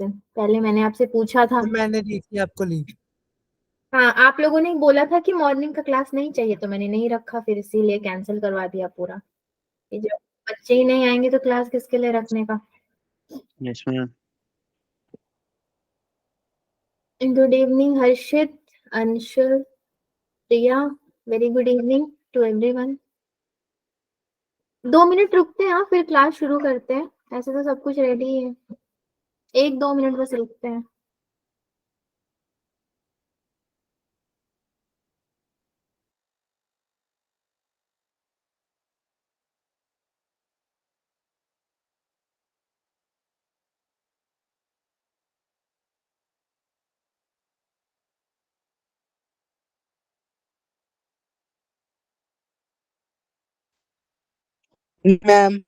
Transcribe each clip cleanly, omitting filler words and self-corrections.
दिन पहले मैंने आपसे पूछा था। तो मैंने दी थी आपको लीव। हाँ, आप लोगों ने बोला था कि मॉर्निंग का क्लास नहीं चाहिए, तो मैंने नहीं रखा, फिर इसीलिए कैंसिल करवा दिया पूरा। कि जब बच्चे ही नहीं आएंगे तो क्लास किसके लिए रखने का। Yes ma'am. Good evening Harshit, Anshul, Priya, very good evening to everyone. 2 minute रुकते हैं, फिर क्लास शुरू करते हैं। ऐसे तो सब कुछ रेडी है, 1-2 मिनट बस रुकते हैं। मैम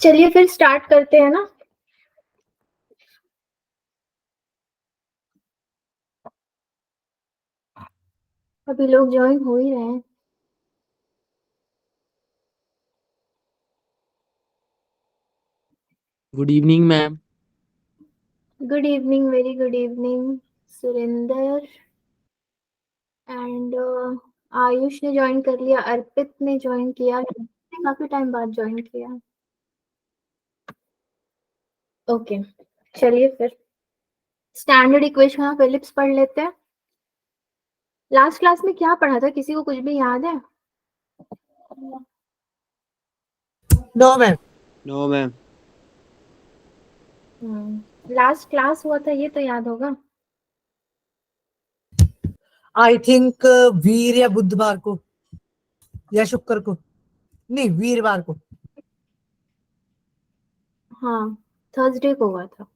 चलिए फिर स्टार्ट करते हैं ना। अभी लोग ज्वाइन हो ही रहे हैं। Good evening ma'am. Good evening, very good evening Surender and Ayush ने ज्वाइन कर लिया, अर्पित ने ज्वाइन किया, काफी टाइम बाद ज्वाइन किया। ओके, चलिए फिर स्टैंडर्ड इक्वेशन ऑफ एलिप्स पढ़ लेते हैं। लास्ट क्लास में क्या पढ़ा था, किसी को कुछ भी याद है? No ma'am. No ma'am. Last class हुआ था ये तो याद होगा। आई थिंक वीर या बुधवार को या शुक्र को, नहीं वीरवार को। हाँ, थर्सडे को हुआ था।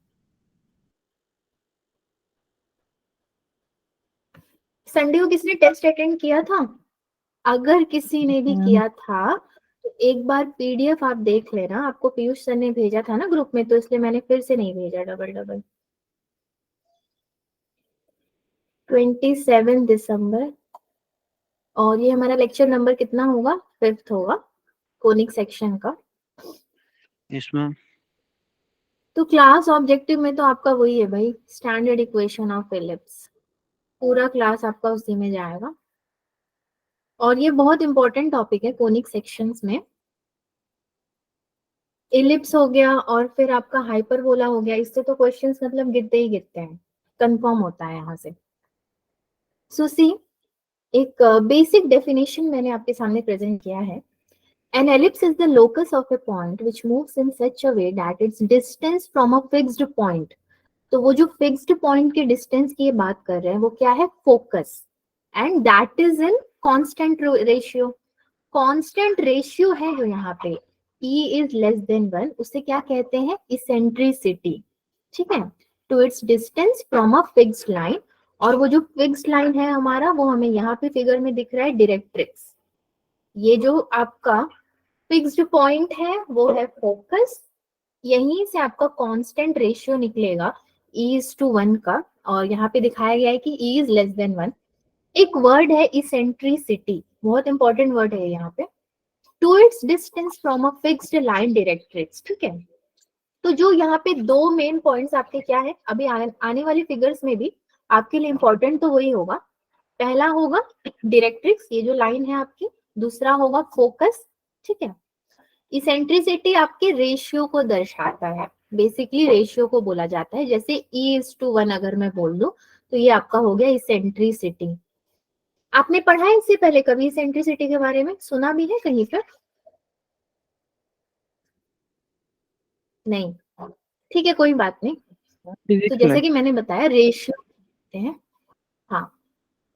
संडे को किसी ने टेस्ट अटेंड किया था? अगर किसी ने भी किया था तो एक बार पीडीएफ आप देख लेना, आपको पीयूष सर ने भेजा था ना ग्रुप में, तो इसलिए मैंने फिर से नहीं भेजा डबल डबल। 27 दिसंबर, और ये हमारा लेक्चर नंबर कितना होगा? 5th होगा, कोनिक सेक्शन का। Yes ma'am. तो क्लास ऑब्जेक्टिव में तो आपका वही है भाई, स्टैंडर्ड इक्वेशन ऑफ एलिप्स। पूरा क्लास आपका उसी में जाएगा, और ये बहुत इंपॉर्टेंट टॉपिक है कोनिक सेक्शंस में। इलिप्स हो गया और फिर आपका हाइपरबोला हो गया, इससे तो क्वेश्चंस मतलब गिरते ही गिरते हैं, कंफर्म होता है यहाँ से। सो सी, एक बेसिक डेफिनेशन मैंने आपके सामने प्रेजेंट किया है। An ellipse is the locus of a point which moves in such a way that its distance from a fixed point, तो वो जो फिक्स्ड पॉइंट के डिस्टेंस की ये बात कर रहे हैं वो क्या है? Focus, and that is in constant ratio. Constant ratio है जो यहाँ पे p इज लेस देन 1, उसे क्या कहते हैं? इसेंट्रिसिटी। ठीक है, to its distance from a fixed line, और वो जो फिक्स्ड लाइन है हमारा, वो हमें यहाँ पे फिगर में दिख रहा है डायरेक्ट्रिक्स। ये जो आपका फिक्स्ड पॉइंट है वो है फोकस, यहीं से आपका कांस्टेंट रेशियो निकलेगा E:1 का, और यहाँ पे दिखाया गया है कि E is less than 1। एक वर्ड है इसेंट्रिसिटी, बहुत इंपॉर्टेंट वर्ड है यहाँ पे, to its distance from a fixed line directrix, ठीक है। तो जो यहाँ पे दो मेन पॉइंट्स आपके क्या है, अभी आने वाली फिगर्स में भी आपके लिए इंपॉर्टेंट तो वही होगा। पहला होगा डायरेक्ट्रिक्स, ये जो लाइन है आपकी, दूसरा होगा फोकस, ठीक है। इसेंट्रिसिटी आपके रेशियो को दर्शाता है, बेसिकली रेशियो को बोला जाता है, जैसे E:1 अगर मैं बोल दूं तो ये आपका हो गया इसेंट्रिसिटी। आपने पढ़ा है इससे पहले कभी इसेंट्रिसिटी के बारे में, सुना भी है कहीं पर? नहीं, ठीक है, कोई बात नहीं। तो फिजिक्स जैसे में। कि मैंने बताया रेशियो हैं, हाँ।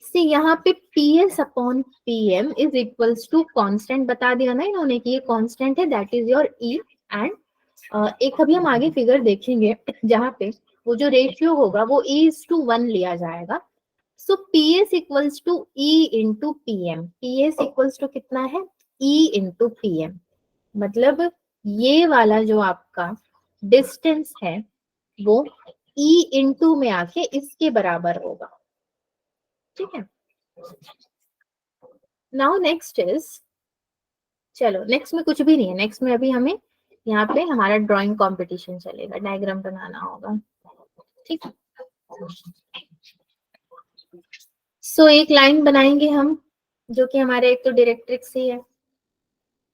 सी यहाँ पे PS upon PM is equals to constant बता दिया ना इन्होंने कि ये कांस्टेंट है, that is your E। And एक अभी हम आगे फिगर देखेंगे जहाँ पे वो जो रेशियो होगा वो E:1 लिया जाएगा। So PS equals to E into PM। PS equals to कितना है? E into PM। मतलब ये वाला जो आपका डिस्टेंस है वो E इंटू में आके इसके बराबर होगा, ठीक है। नाउ नेक्स्ट इज, चलो नेक्स्ट में कुछ भी नहीं है, नेक्स्ट में अभी हमें यहाँ पे हमारा ड्राइंग कंपटीशन चलेगा, डायग्राम बनाना होगा, ठीक है। सो एक लाइन बनाएंगे हम जो कि हमारे एक तो डायरेक्ट्रिक्स ही है,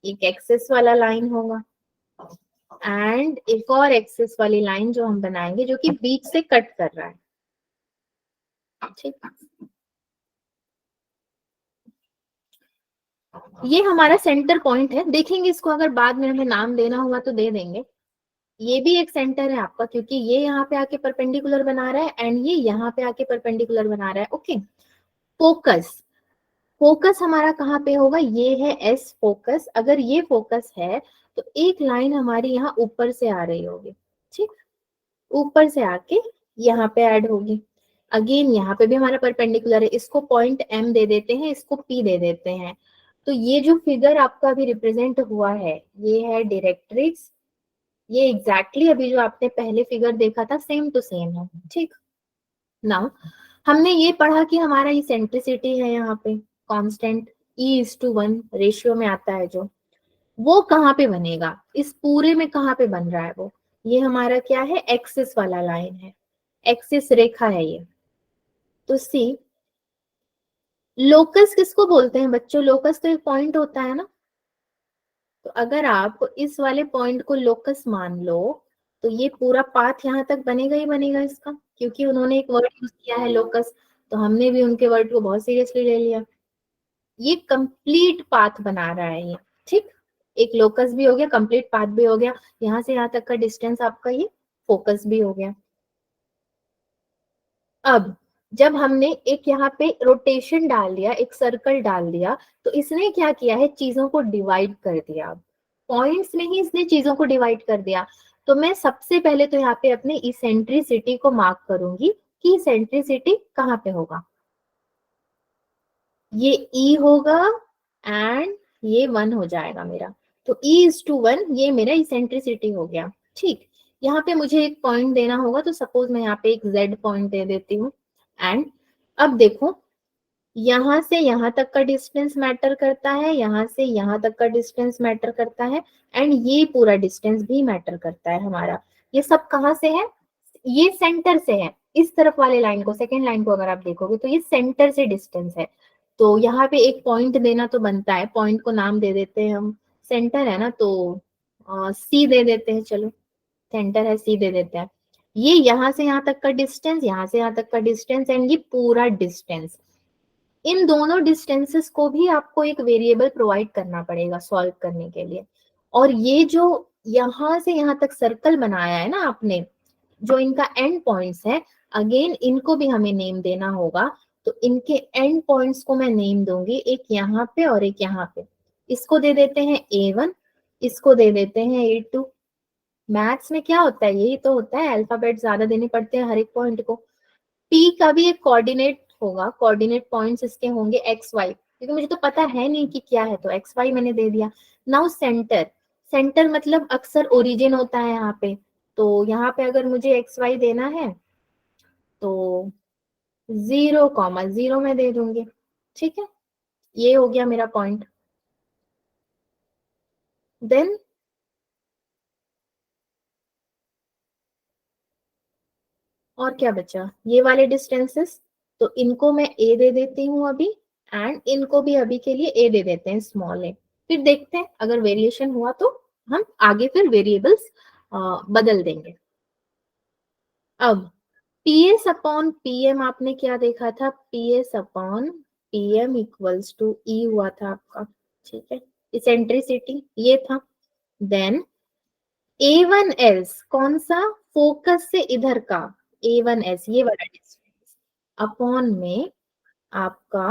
एक एक्सिस वाला लाइन होगा एंड एक और एक्सिस वाली लाइन जो हम बनाएंगे जो कि बीच से कट कर रहा है, ठीक। ये हमारा सेंटर पॉइंट है, देखेंगे इसको, अगर बाद में हमें नाम देना हुआ तो दे देंगे। ये भी एक सेंटर है आपका क्योंकि ये यहाँ पे आके परपेंडिकुलर बना रहा है एंड ये यहाँ पे आके परपेंडिकुलर बना रहा है, ओके। फोकस, फोकस हमारा कहाँ पे होगा? ये है S फोकस। अगर ये फोकस है तो एक लाइन हमारी यहाँ ऊपर से आ रही होगी, ठीक, ऊपर से आके यहाँ पे ऐड होगी। अगेन यहाँ पे भी हमारा परपेंडिकुलर है, इसको पॉइंट M दे देते हैं, इसको P दे देते हैं। तो ये जो फिगर आपका अभी रिप्रेजेंट हुआ है ये है डायरेक्ट्रिक्स। ये एग्जैक्टली अभी जो आपने पहले फिगर देखा था सेम टू सेम है, ठीक। नाउ हमने ये पढ़ा कि हमारा इसेंट्रिसिटी है यहाँ पे कांस्टेंट E:1 रेशियो में आता है जो, वो कहाँ पे बनेगा? इस पूरे में कहाँ पे बन रहा है वो? ये हमारा क्या है? एक्सिस वाला लाइन है, एक्सिस रेखा है ये। तो सी, लोकस किसको बोलते हैं बच्चों? लोकस तो एक पॉइंट होता है ना, तो अगर आप इस वाले पॉइंट को लोकस मान लो तो ये पूरा पाथ यहाँ तक बनेगा ही बनेगा इसका, क्योंकि उन्होंने एक वर्ड यूज किया है लोकस, तो हमने भी उनके वर्ड को बहुत सीरियसली ले लिया। ये कंप्लीट पाथ बना रहा है ये, ठीक। एक लोकस भी हो गया, कंप्लीट पाथ भी हो गया, यहाँ से यहाँ तक का डिस्टेंस आपका ये फोकस भी हो गया। अब जब हमने एक यहाँ पे रोटेशन डाल दिया, एक सर्कल डाल दिया, तो इसने क्या किया है? चीजों को डिवाइड कर दिया, पॉइंट्स में ही इसने चीजों को डिवाइड कर दिया। तो मैं सबसे पहले तो यहाँ पे अपने इसेंट्रिसिटी को मार्क करूंगी कि इसेंट्रिसिटी कहाँ पे होगा। ये E होगा एंड ये 1 हो जाएगा मेरा, तो E:1 ये मेरा इसेंट्रिसिटी हो गया, ठीक। यहाँ पे मुझे एक पॉइंट देना होगा, तो सपोज मैं यहाँ पे एक Z पॉइंट दे देती हूँ। एंड अब देखो, यहाँ से यहाँ तक का डिस्टेंस मैटर करता है, यहाँ से यहाँ तक का डिस्टेंस मैटर करता है, एंड ये पूरा डिस्टेंस भी मैटर करता है हमारा। ये सब कहाँ से है? ये सेंटर से है। इस तरफ वाले लाइन को, सेकेंड लाइन को अगर आप देखोगे तो ये सेंटर से डिस्टेंस है, तो यहाँ पे एक पॉइंट देना तो बनता है। पॉइंट को नाम दे देते हैं हम, सेंटर है ना तो C दे देते हैं, चलो सेंटर है C दे देते हैं। ये यहाँ से यहाँ तक का डिस्टेंस, यहाँ से यहाँ तक का डिस्टेंस एंड ये पूरा डिस्टेंस, इन दोनों डिस्टेंसेस को भी आपको एक वेरिएबल प्रोवाइड करना पड़ेगा सॉल्व करने के लिए। और ये जो यहाँ से यहाँ तक सर्कल बनाया है ना आपने, जो इनका एंड पॉइंट्स है, अगेन इनको भी हमें नेम देना होगा। तो इनके एंड पॉइंट्स को मैं नेम दूंगी, एक यहाँ पे और एक यहाँ पे। इसको दे देते हैं A1, इसको दे देते हैं A2। मैथ्स में क्या होता है? यही तो होता है, अल्फाबेट ज्यादा देने पड़ते हैं हर एक पॉइंट को। P का भी एक कोऑर्डिनेट होगा, कोऑर्डिनेट पॉइंट्स इसके होंगे XY, क्योंकि मुझे तो पता है नहीं कि क्या है, तो XY मैंने दे दिया। नाउ सेंटर, सेंटर मतलब अक्सर ओरिजिन होता है यहाँ पे, तो यहाँ पे अगर मुझे एक्स वाई देना है तो 0,0 में दे दूंगी, ठीक है। ये हो गया मेरा पॉइंट। देन और क्या बचा, ये वाले डिस्टेंसेस, तो इनको मैं ए दे देती हूँ अभी, एंड इनको भी अभी के लिए ए दे देते हैं, स्मॉल ए। फिर देखते हैं अगर वेरिएशन हुआ तो हम आगे फिर वेरिएबल्स बदल देंगे। अब पीएस अपॉन पीएम आपने क्या देखा था, PS upon PM equals to E हुआ था आपका, ठीक है, इसेंट्रिसिटी ये था। देन A1S कौन सा, फोकस से इधर का A1S ये वाला डिस्टेंस अपॉन में आपका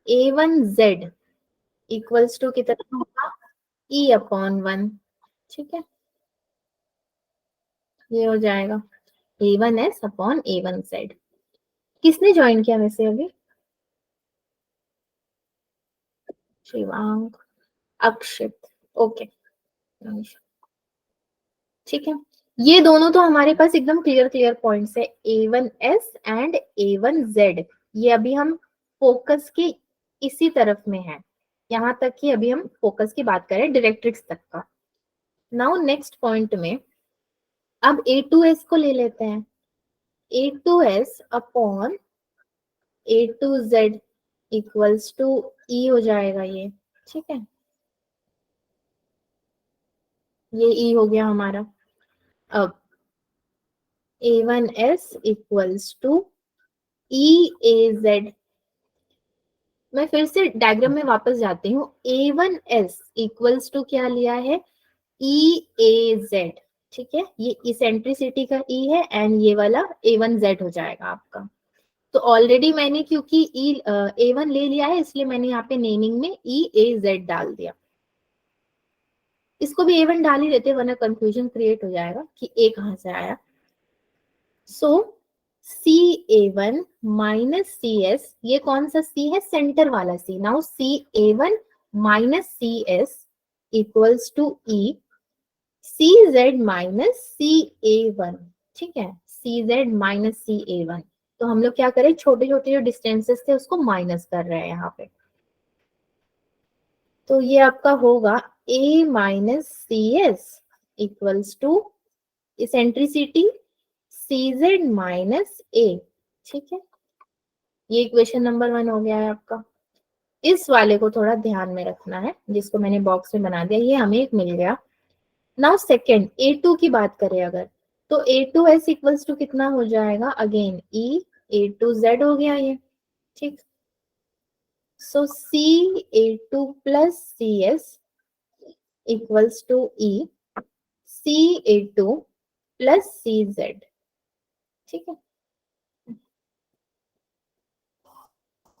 A1Z इक्वल्स टू कितना होगा, E अपॉन 1, ठीक है, ये हो जाएगा A1S अपॉन A1Z। किसने ज्वाइन किया वैसे अभी, शिवांग, अक्षित, ओके, ठीक है। ये दोनों तो हमारे पास एकदम क्लियर क्लियर पॉइंट्स है, A1S एंड A1Z। ये अभी हम फोकस के इसी तरफ में है, यहाँ तक कि अभी हम फोकस की बात करें डायरेक्ट्रिक्स तक का। नाउ नेक्स्ट पॉइंट में अब A2S को ले लेते हैं, A2S upon A2Z equals to E हो जाएगा ये, ठीक है, ये E हो गया हमारा। अब A1S इक्वल्स टू EAZ, मैं फिर से डायग्राम में वापस जाती हूँ, A1S इक्वल्स टू क्या लिया है, EAZ, ठीक है, ये इसेंट्रिसिटी का E है एंड ये वाला A1Z हो जाएगा आपका। तो ऑलरेडी मैंने क्योंकि A1 ले लिया है इसलिए मैंने यहाँ पे नेमिंग में EAZ डाल दिया। इसको भी A1 डाल ही देते वरना कंफ्यूजन क्रिएट हो जाएगा कि A कहाँ से आया। सो CA1 माइनस CS, ये कौन सा C है, सेंटर वाला C। Now CA1 minus CS equals to E CZ minus CA1, ठीक है, CZ माइनस CA1। तो हम लोग क्या करें, छोटे छोटे जो डिस्टेंसेस थे उसको माइनस कर रहे हैं यहाँ पे, तो ये आपका होगा A minus CS equals to eccentricity CZ minus A, ठीक है, ये इक्वेशन नंबर 1 हो गया है आपका। इस वाले को थोड़ा ध्यान में रखना है, जिसको मैंने बॉक्स में बना दिया, ये हमें एक मिल गया। नाउ सेकेंड A2 की बात करें अगर, तो A2S इक्वल्स टू कितना हो जाएगा, अगेन E A2Z हो गया ये, ठीक। So CA2 plus CS equals to E CA2 plus CZ, ठीक है,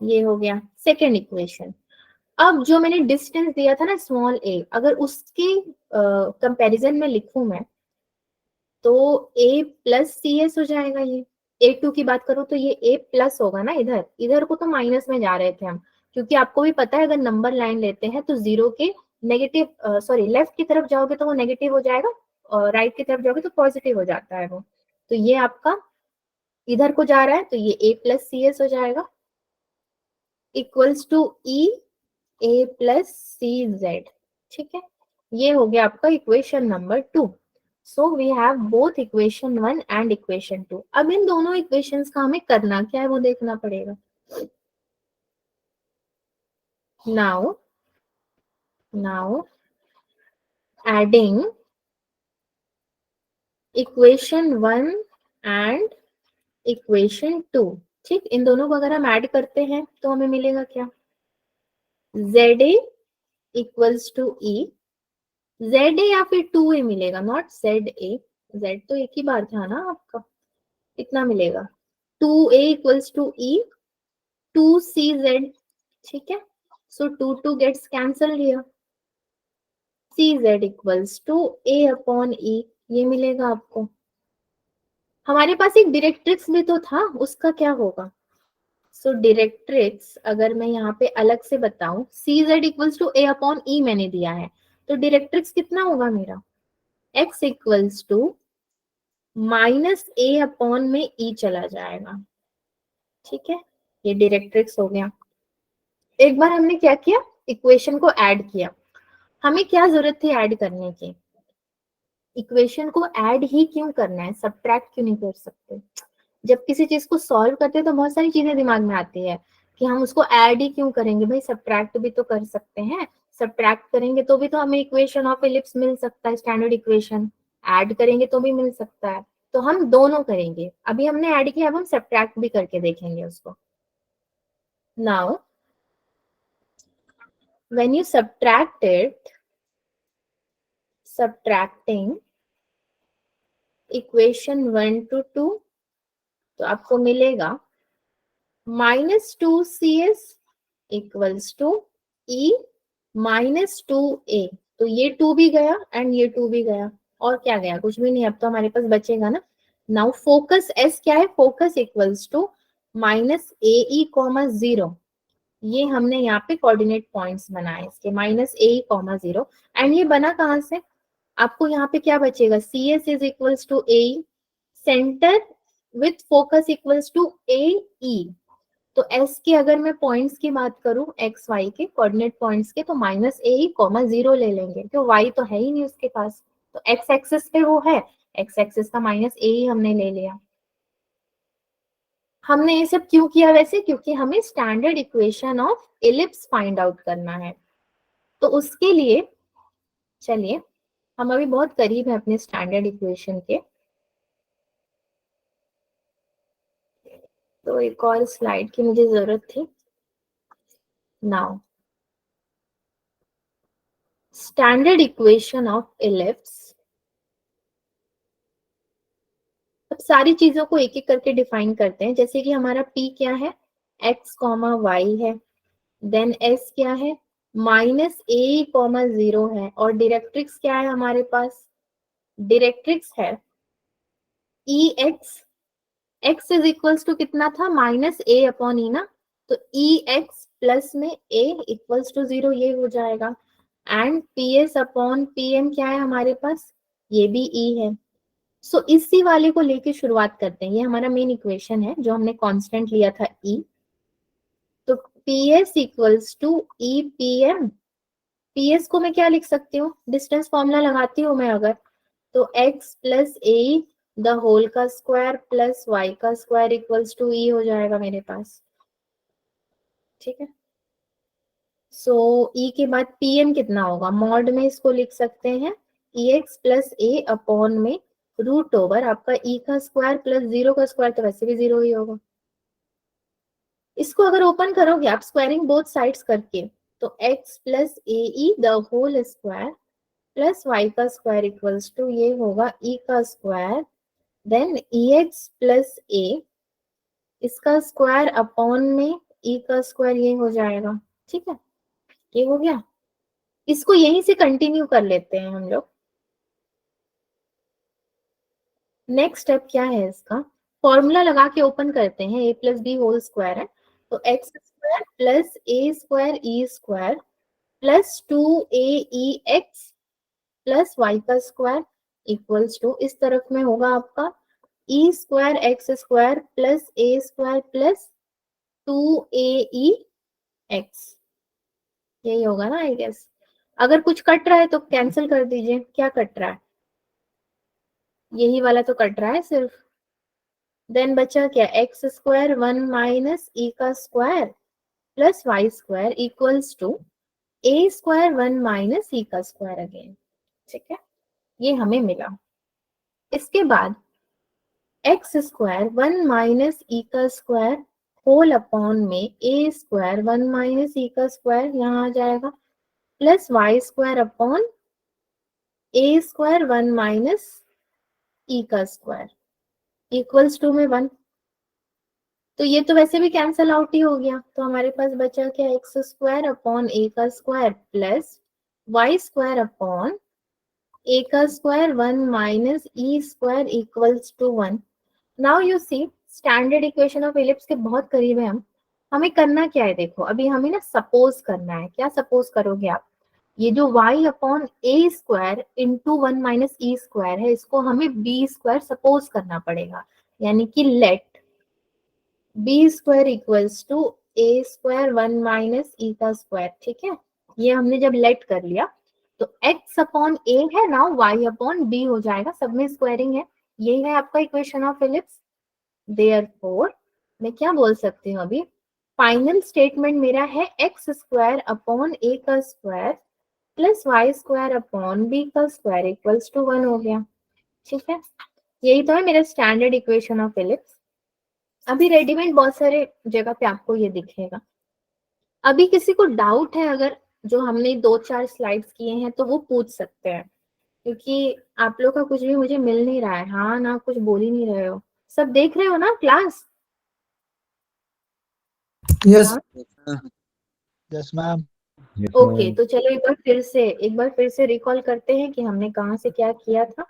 ये हो गया सेकेंड इक्वेशन। अब जो मैंने डिस्टेंस दिया था ना स्मॉल a, अगर उसके कंपैरिजन में लिखूं मैं तो a प्लस CS हो जाएगा। ये A2 की बात करूं तो ये a प्लस होगा ना, इधर इधर को तो माइनस में जा रहे थे हम, क्योंकि आपको भी पता है अगर नंबर लाइन लेते हैं तो जीरो के नेगेटिव सॉरी लेफ्ट की तरफ जाओगे तो वो नेगेटिव हो जाएगा और राइट की तरफ जाओगे तो पॉजिटिव हो जाता है वो। तो ये आपका इधर को जा रहा है तो ये a प्लस CS हो जाएगा इक्वल्स टू E A प्लस CZ, ठीक है, ये हो गया आपका equation number 2। So we have both equation 1 and equation 2। अब इन दोनों इक्वेशंस का हमें करना क्या है वो देखना पड़ेगा। Now adding equation 1 and equation 2, ठीक, इन दोनों को अगर हम ऐड करते हैं तो हमें मिलेगा क्या, ZA equals to E, ZA या फिर 2A मिलेगा, नॉट ZA, Z तो एक ही बार था ना आपका, कितना मिलेगा 2A equals to E 2CZ, ठीक है, so 2 gets cancel here, CZ equals to A upon E, ये मिलेगा आपको। हमारे पास एक डायरेक्ट्रिक्स भी तो था, उसका क्या होगा, सो डायरेक्ट्रिक्स अगर मैं यहाँ पे अलग से बताऊं CZ equals to A upon E मैंने दिया है, तो डायरेक्ट्रिक्स कितना होगा मेरा, x equals to minus A upon में ई चला जाएगा। ठीक है, ये डायरेक्ट्रिक्स हो गया। एक बार हमने क्या किया, इक्वेशन को ऐड किया। हमें क्या जरूरत थी ऐड करने की, इक्वेशन को ऐड ही क्यों करना है, सब्ट्रैक्ट क्यों नहीं कर सकते। जब किसी चीज को सॉल्व करते हैं तो बहुत सारी चीजें दिमाग में आती है कि हम उसको ऐड ही क्यों करेंगे, भाई सब्ट्रैक्ट भी तो कर सकते हैं। सब्ट्रैक्ट करेंगे तो भी तो हमें इक्वेशन ऑफ इलिप्स मिल सकता है, स्टैंडर्ड इक्वेशन। ऐड करेंगे तो भी मिल सकता है, तो हम दोनों करेंगे। अभी हमने ऐड किया, अब हम सब्ट्रैक्ट भी करके देखेंगे उसको। Now when you subtract it, subtracting equation 1 to 2, तो आपको मिलेगा minus two C S equals to E minus two A. तो ये 2 भी गया एंड ये 2 भी गया, और क्या गया, कुछ भी नहीं। अब तो हमारे पास बचेगा ना। नाउ फोकस एस क्या है, focus equals to minus A E comma 0। ये हमने यहाँ पे कोऑर्डिनेट पॉइंट्स बनाए इसके, minus A E comma 0। And ये बना कहाँ से, आपको यहाँ पे क्या बचेगा, C S is equals to A centre with focus equals to A E. तो एस के अगर मैं पॉइंट्स की बात करूं, एक्स वाई के कोऑर्डिनेट पॉइंट्स के, तो माइनस ए ई कॉमा 0 ले लेंगे, क्यों वाई तो है ही नहीं उसके पास। तो एक्स एक्सिस पे वो है, एक्स एक्सिस का माइनस ए ई हमने ले लिया। हमने ये सब क्यों किया वैसे, क्योंकि हमें standard equation of ellipse find out करना है। तो उसके लिए चलिए, हम अभी बहुत करीब है अपने स्टैंडर्ड इक्वेशन के। तो एक और स्लाइड की मुझे जरूरत थी। Now standard equation of ellipse, अब सारी चीजों को एक एक करके डिफाइन करते हैं। जैसे कि हमारा p क्या है, x कॉमा वाई है, देन s क्या है, माइनस ए कॉमा 0 है, और डायरेक्ट्रिक्स क्या है हमारे पास, डायरेक्ट्रिक्स है E X. X is equals to कितना था, माइनस ए अपॉन ई ना, तो ई एक्स प्लस में ए इक्वल्स टू 0, ये हो जाएगा। And P S upon P M क्या है हमारे पास, ये भी ई है। सो इसी वाले को लेके शुरुआत करते हैं। ये हमारा मेन इक्वेशन है जो हमने कांस्टेंट लिया था ई। तो P S equals to E P M. P S को मैं क्या लिख सकती हूँ, डिस्टेंस फॉर्मूला लगाती हूँ मैं अगर, तो x plus A the whole का स्क्वायर प्लस वाई का स्क्वायर इक्वल्स टू ई हो जाएगा मेरे पास। ठीक है, सो ई के बाद pm कितना होगा, मॉड में इसको लिख सकते हैं ex प्लस ए अपॉन में रूट ओवर आपका ई का स्क्वायर प्लस 0 का स्क्वायर, तो वैसे भी 0 ही होगा। इसको अगर ओपन करोगे आप स्क्वायरिंग बोथ साइड्स करके, तो x plus A E the whole square plus Y का स्क्वायर इक्वल्स टू ये होगा ई का square, then ex plus A इसका स्क्वायर अपॉन में ई का स्क्वायर, ये हो जाएगा। ठीक है, ये हो गया। इसको यहीं से कंटिन्यू कर लेते हैं हम लोग। नेक्स्ट स्टेप क्या है इसका, फॉर्मूला लगा के ओपन करते हैं। A plus B whole square है, तो X square plus A square E square plus 2ae X plus Y का स्क्वायर इक्वल्स टू, इस तरफ में होगा आपका E square X square plus A square plus 2ae X, यही होगा ना आई गेस। अगर कुछ कट रहा है तो कैंसिल कर दीजिए, क्या कट रहा है, यही वाला तो कट रहा है सिर्फ। देन बचा क्या, एक्स स्क्वायर 1 माइनस ई का square plus Y square equals to A square 1 minus E का स्क्वायर अगेन। ठीक है, ये हमें मिला। इसके बाद एक्स स्क्वायर 1 माइनस ई का स्क्वायर होल अपॉन में ए स्क्वायर 1 माइनस ई का स्क्वायर यहाँ आ जाएगा, plus Y square upon A square 1 minus E का स्क्वायर इक्वल्स टू में 1। तो ये तो वैसे भी कैंसल आउट ही हो गया, तो हमारे पास बचा क्या, एक्स स्क्वायर अपॉन ए का square plus Y square upon A का square 1 minus E square equals to 1। Now you see standard equation of ellipse के बहुत करीब है हम। हमें करना क्या है, देखो अभी हमें ना सपोज करना है। क्या सपोज करोगे आप, ये जो y upon A square into 1 minus E square है, इसको हमें बी स्क्वायर सपोज करना पड़ेगा, यानी कि let B square equals to A square 1 minus E का स्क्वायर। ठीक है, ये हमने जब लेट कर लिया तो x अपॉन ए है ना, y अपॉन बी हो जाएगा, सब में स्क्वायरिंग है। यही है आपका इक्वेशन ऑफ फिलिप्स। देयरफॉर मैं क्या बोल सकती हूँ अभी, फाइनल स्टेटमेंट मेरा है एक्स स्क्वायर अपॉन ए का square plus Y square upon B का स्क्वायर इक्वल्स टू 1 हो गया। ठीक है, यही तो है मेरा स्टैंडर्ड इक्वेशन ऑफ फिलिप्स। अभी रेडीमेड बहुत सारे जगह पे आपको ये दिखेगा। अभी किसी को डाउट है अगर, जो हमने 2-4 स्लाइड्स किए हैं, तो वो पूछ सकते हैं, क्योंकि आप लोग का कुछ भी मुझे मिल नहीं रहा है। हाँ ना, कुछ बोल ही नहीं रहे हो, सब देख रहे हो ना क्लास? यस हाँ? Yes ma'am. ओके, तो चलो एक बार फिर से रिकॉल करते हैं कि हमने कहाँ से क्या किया था।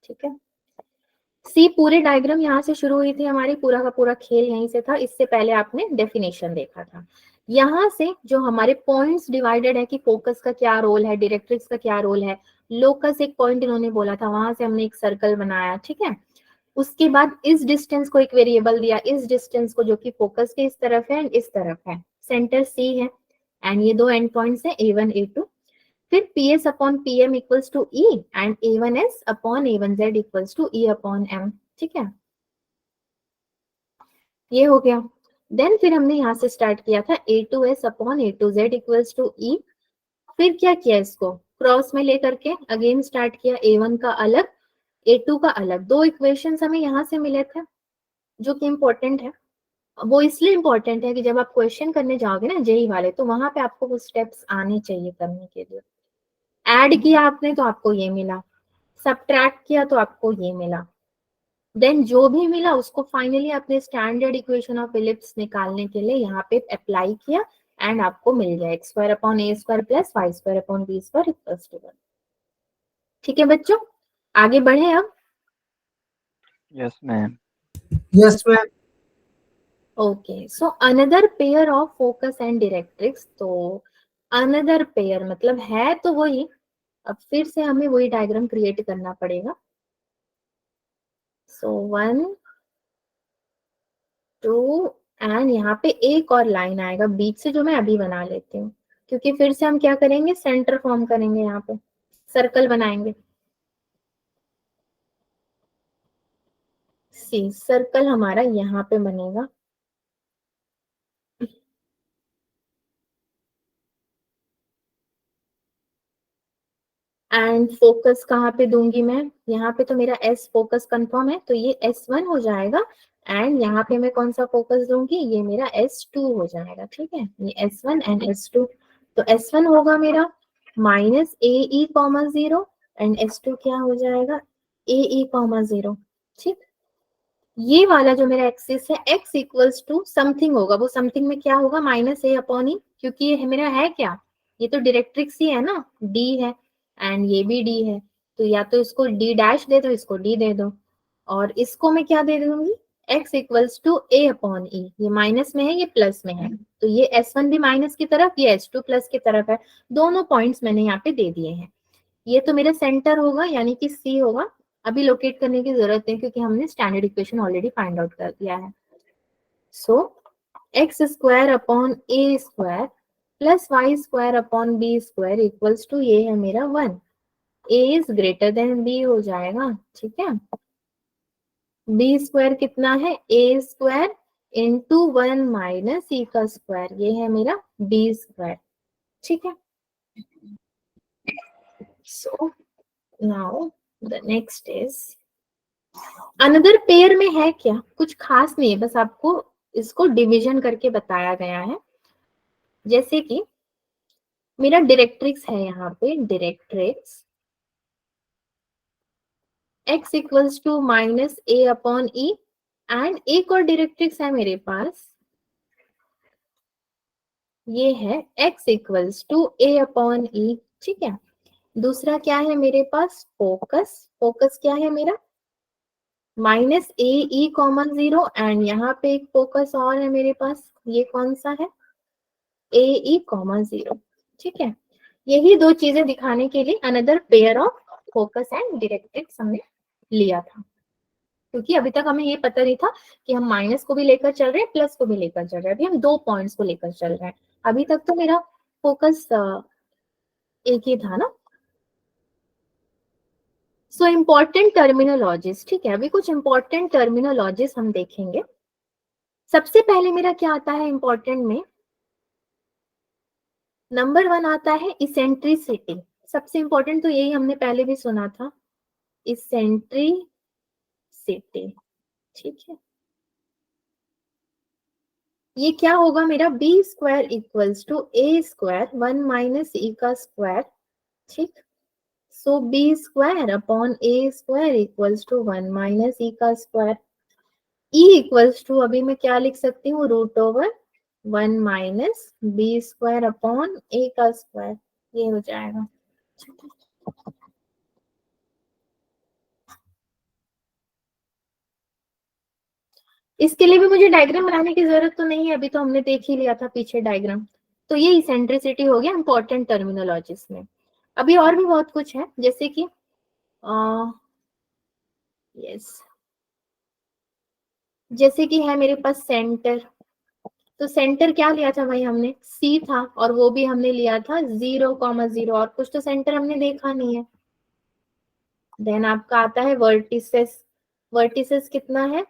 ठीक है, सी पूरे डायग्राम यहाँ से शुरू हुई थी हमारी, पूरा का पूरा खेल यहीं से था। इससे पहले आपने डेफिनेशन देखा था। यहाँ से जो हमारे पॉइंट्स डिवाइडेड है कि फोकस का क्या रोल है, डायरेक्ट्रिक्स का क्या रोल है, लोकस एक पॉइंट इन्होंने बोला था, वहां से हमने एक सर्कल बनाया। ठीक है, उसके बाद इस डिस्टेंस को एक वेरिएबल दिया, इस डिस्टेंस को, जो कि फोकस के इस तरफ है एंड इस तरफ है, सेंटर सी है एंड ये दो एंड पॉइंट्स है A1 A2। फिर PS upon PM equals to E and A1S upon A1Z equals to E upon M। ठीक है, ये हो गया। देन फिर हमने यहाँ से स्टार्ट किया था A2S upon A2Z equals to E। फिर क्या किया, इसको क्रॉस में लेकर के अगेन स्टार्ट किया, A1 का अलग A2 का अलग। दो इक्वेशंस हमें यहाँ से मिले थे जो कि इम्पोर्टेंट है। वो इसलिए इम्पोर्टेंट है कि जब आप क्वेश्चन करने जाओगे ना जेई वाले, तो वहां पे आपको वो स्टेप्स आने चाहिए करने के लिए। ऐड किया आपने तो आपको ये मिला, सब्ट्रैक्ट किया तो आपको ये मिला, देन जो भी मिला उसको फाइनली अपने स्टैंडर्ड इक्वेशन ऑफ फिलिप्स निकालने के लिए यहाँ पे अप्लाई किया एंड आपको मिल गया X square upon A square plus Y square upon B square equals to 1। ठीक है बच्चों, आगे बढ़े अब। Yes, ma'am. Yes ma'am. Okay, so another pair of focus and directrix. तो अनदर पेयर मतलब है तो वही, अब फिर से हमें वही डायग्राम क्रिएट करना पड़ेगा। सो 1 2 एंड यहाँ पे एक और लाइन आएगा बीच से, जो मैं अभी बना लेती हूँ, क्योंकि फिर से हम क्या करेंगे, सेंटर फॉर्म करेंगे, यहाँ पे सर्कल बनाएंगे। सी सर्कल हमारा यहाँ पे बनेगा। एंड फोकस कहाँ पे दूंगी मैं, यहाँ पे तो मेरा एस फोकस कंफर्म है, तो ये S1 हो जाएगा। एंड यहाँ पे मैं कौन सा फोकस दूंगी, ये मेरा S2 हो जाएगा। ठीक है, ये S1 एंड S2। तो S1 होगा मेरा minus AE comma 0 and S2 क्या हो जाएगा, AE कॉमा 0। ठीक, ये वाला जो मेरा एक्सिस है x इक्वल्स टू समथिंग होगा, वो समथिंग में क्या होगा, माइनस A अपॉन ई, क्योंकि ये मेरा है क्या, ये तो डायरेक्ट्रिक्स ही है ना, D है एंड ये भी D है, तो या तो इसको D डैश दे दो, इसको D दे दो, और इसको मैं क्या दे दूंगी, x equals to A upon E. ये माइनस में है, ये प्लस में है, तो ये S1 भी माइनस की तरफ, ये S2 प्लस की तरफ है। दोनों पॉइंट्स मैंने यहाँ पे दे दिए हैं। ये तो मेरा सेंटर होगा, यानी कि सी होगा। अभी लोकेट करने की जरूरत है क्योंकि हमने standard equation already find out कर दिया है। So X square upon A square plus Y square upon B square equals to, ये है मेरा 1। A is greater than B हो जाएगा। ठीक है, बी स्क्वायर कितना है, A square into 1 minus E का स्क्वायर, ये है मेरा बी स्क्वायर। ठीक है, so now the next is another pair में है क्या, कुछ खास नहीं है, बस आपको इसको डिवीजन करके बताया गया है। जैसे कि मेरा डायरेक्ट्रिक्स है, यहाँ पे directrix x equals to minus A upon E, and एक और डायरेक्ट्रिक्स है मेरे पास, ये है x equals to A upon E. ठीक है, दूसरा क्या है मेरे पास, फोकस। फोकस क्या है मेरा, minus A E common 0 and यहाँ पे एक फोकस और है मेरे पास, ये कौन सा है, ए ई कॉमा 0। ठीक है, यही दो चीजें दिखाने के लिए another pair of focus and directrix हमने लिया था, क्योंकि अभी तक हमें ये पता नहीं था कि हम माइनस को भी लेकर चल रहे हैं, प्लस को भी लेकर चल रहे हैं। अभी हम 2 पॉइंट्स को लेकर चल रहे हैं। अभी तक तो मेरा फोकस एक ही था ना। सो इम्पोर्टेंट टर्मिनोलॉजीज, ठीक है, अभी कुछ इंपॉर्टेंट टर्मिनोलॉजीज हम देखेंगे। सबसे पहले मेरा क्या आता है इंपॉर्टेंट में, नंबर 1 आता है इसेंट्रिसिटी। सबसे इंपॉर्टेंट तो यही हमने पहले भी सुना था, इसेंट्रिसिटी, ठीक है। ये क्या होगा मेरा, B square equals to A square 1 minus E का स्क्वायर, ठीक। So B square upon A square equals to 1 minus E का स्क्वायर। ई इक्वल्स टू अभी मैं क्या लिख सकती हूँ, root over 1 minus B square upon A का स्क्वायर, ये हो जाएगा। इसके लिए भी मुझे डायग्राम बनाने की जरूरत तो नहीं है, अभी तो हमने देख ही लिया था पीछे डायग्राम। तो ये इसेंट्रिसिटी हो गया इंपॉर्टेंट टर्मिनोलॉजीज में। अभी और भी बहुत कुछ है, जैसे कि यस जैसे कि है मेरे पास सेंटर। तो सेंटर क्या लिया था भाई हमने, सी था, और वो भी हमने लिया था 0,0, और कुछ तो सेंटर हमने देखा नहीं है। देन आपका आता है वर्टिसेस। वर्टिसेस कितना है,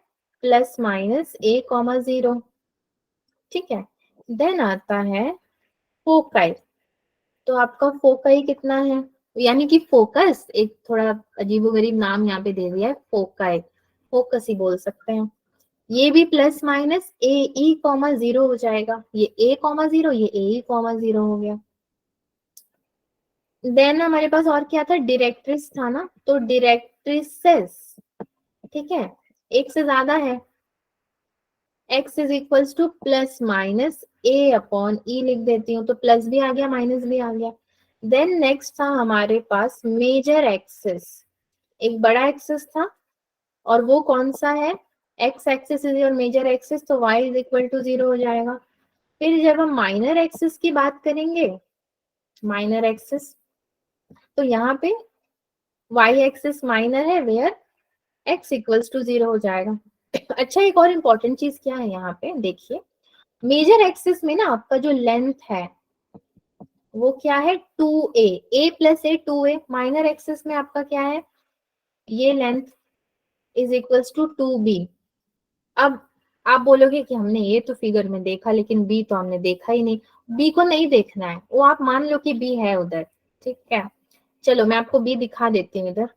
प्लस माइनस a,0, ठीक है। देन आता है फोकाई। तो आपका फोकाई कितना है, यानी कि फोकस, एक थोड़ा अजीबोगरीब नाम यहाँ पे दे दिया है, फोकाई, फोकस ही बोल सकते हैं। ये भी प्लस माइनस a,0 हो जाएगा, ये a,0, ये a,0 हो गया। देन हमारे पास और क्या था, डायरेक्ट्रिस था ना, तो डायरेक्ट्रिसेस, ठीक है, एक से ज्यादा है, x is equals to plus minus a upon E लिख देती हूँ, तो प्लस भी आ गया माइनस भी आ गया। देन नेक्स्ट था हमारे पास मेजर एक्सिस, एक बड़ा एक्सिस था, और वो कौन सा है, x axis is your major axis, तो y इज इक्वल टू 0 हो जाएगा। फिर जब हम माइनर एक्सिस की बात करेंगे, माइनर एक्सिस, तो यहाँ पे y एक्सिस माइनर है, वेयर x इक्वल्स टू 0 हो जाएगा। अच्छा, एक और इम्पोर्टेंट चीज क्या है यहाँ पे देखिए, मेजर एक्सिस में ना आपका जो लेंथ है वो क्या है, 2a, a plus A 2a। Minor axis में आपका क्या है, ये length is equals to 2b। अब आप बोलोगे कि हमने ये तो फिगर में देखा, लेकिन b तो हमने देखा ही नहीं। b को नहीं देखना है, वो आप मान लो कि b है उधर, ठीक है। चलो मैं आपको b दिखा देती हूँ इधर,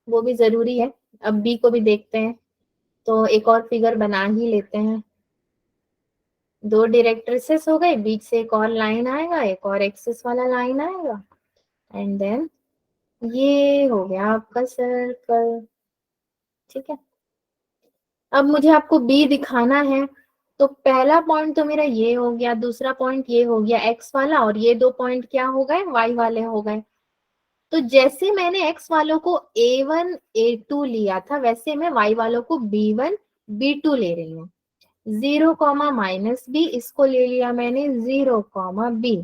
वो भी जरूरी है। अब b को भी देखते हैं, तो एक और फिगर बना ही लेते हैं। दो डायरेक्ट्रिसेस हो गए, बीच से एक और लाइन आएगा, एक और एक्सिस वाला लाइन आएगा, एंड देन ये हो गया आपका सर्कल, ठीक है। अब मुझे आपको बी दिखाना है, तो पहला पॉइंट तो मेरा ये हो गया, दूसरा पॉइंट ये हो गया एक्स वाला, और ये दो पॉइंट क्या हो गए, वाई वाले हो गए। तो जैसे मैंने एक्स वालों को a1 a2 लिया था, वैसे मैं वाई वालों को b1 b2 ले रही हूँ। 0,-b, इसको ले लिया मैंने 0,b,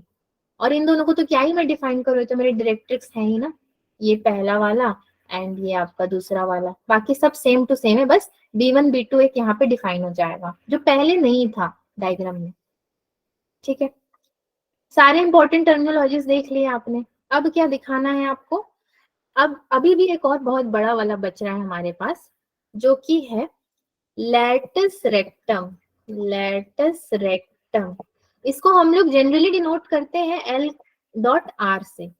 और इन दोनों को तो क्या ही मैं डिफाइन करूँ, तो मेरे डायरेक्ट्रिक्स है ही ना, ये पहला वाला एंड ये आपका दूसरा वाला। बाकी सब सेम टू सेम है, बस b1 b2 एक यहाँ पे डिफाइन हो जाएगा, जो पहले नहीं था डायग्राम में, ठीक है। सारे इंपॉर्टेंट टर्मिनोलॉजीज देख लिए आपने। अब क्या दिखाना है आपको, अब अभी भी एक और बहुत बड़ा वाला बच रहा है हमारे पास, जो कि है लैटिस रेक्टम। लैटिस रेक्टम, इसको हम लोग जनरली डिनोट करते हैं L.R से।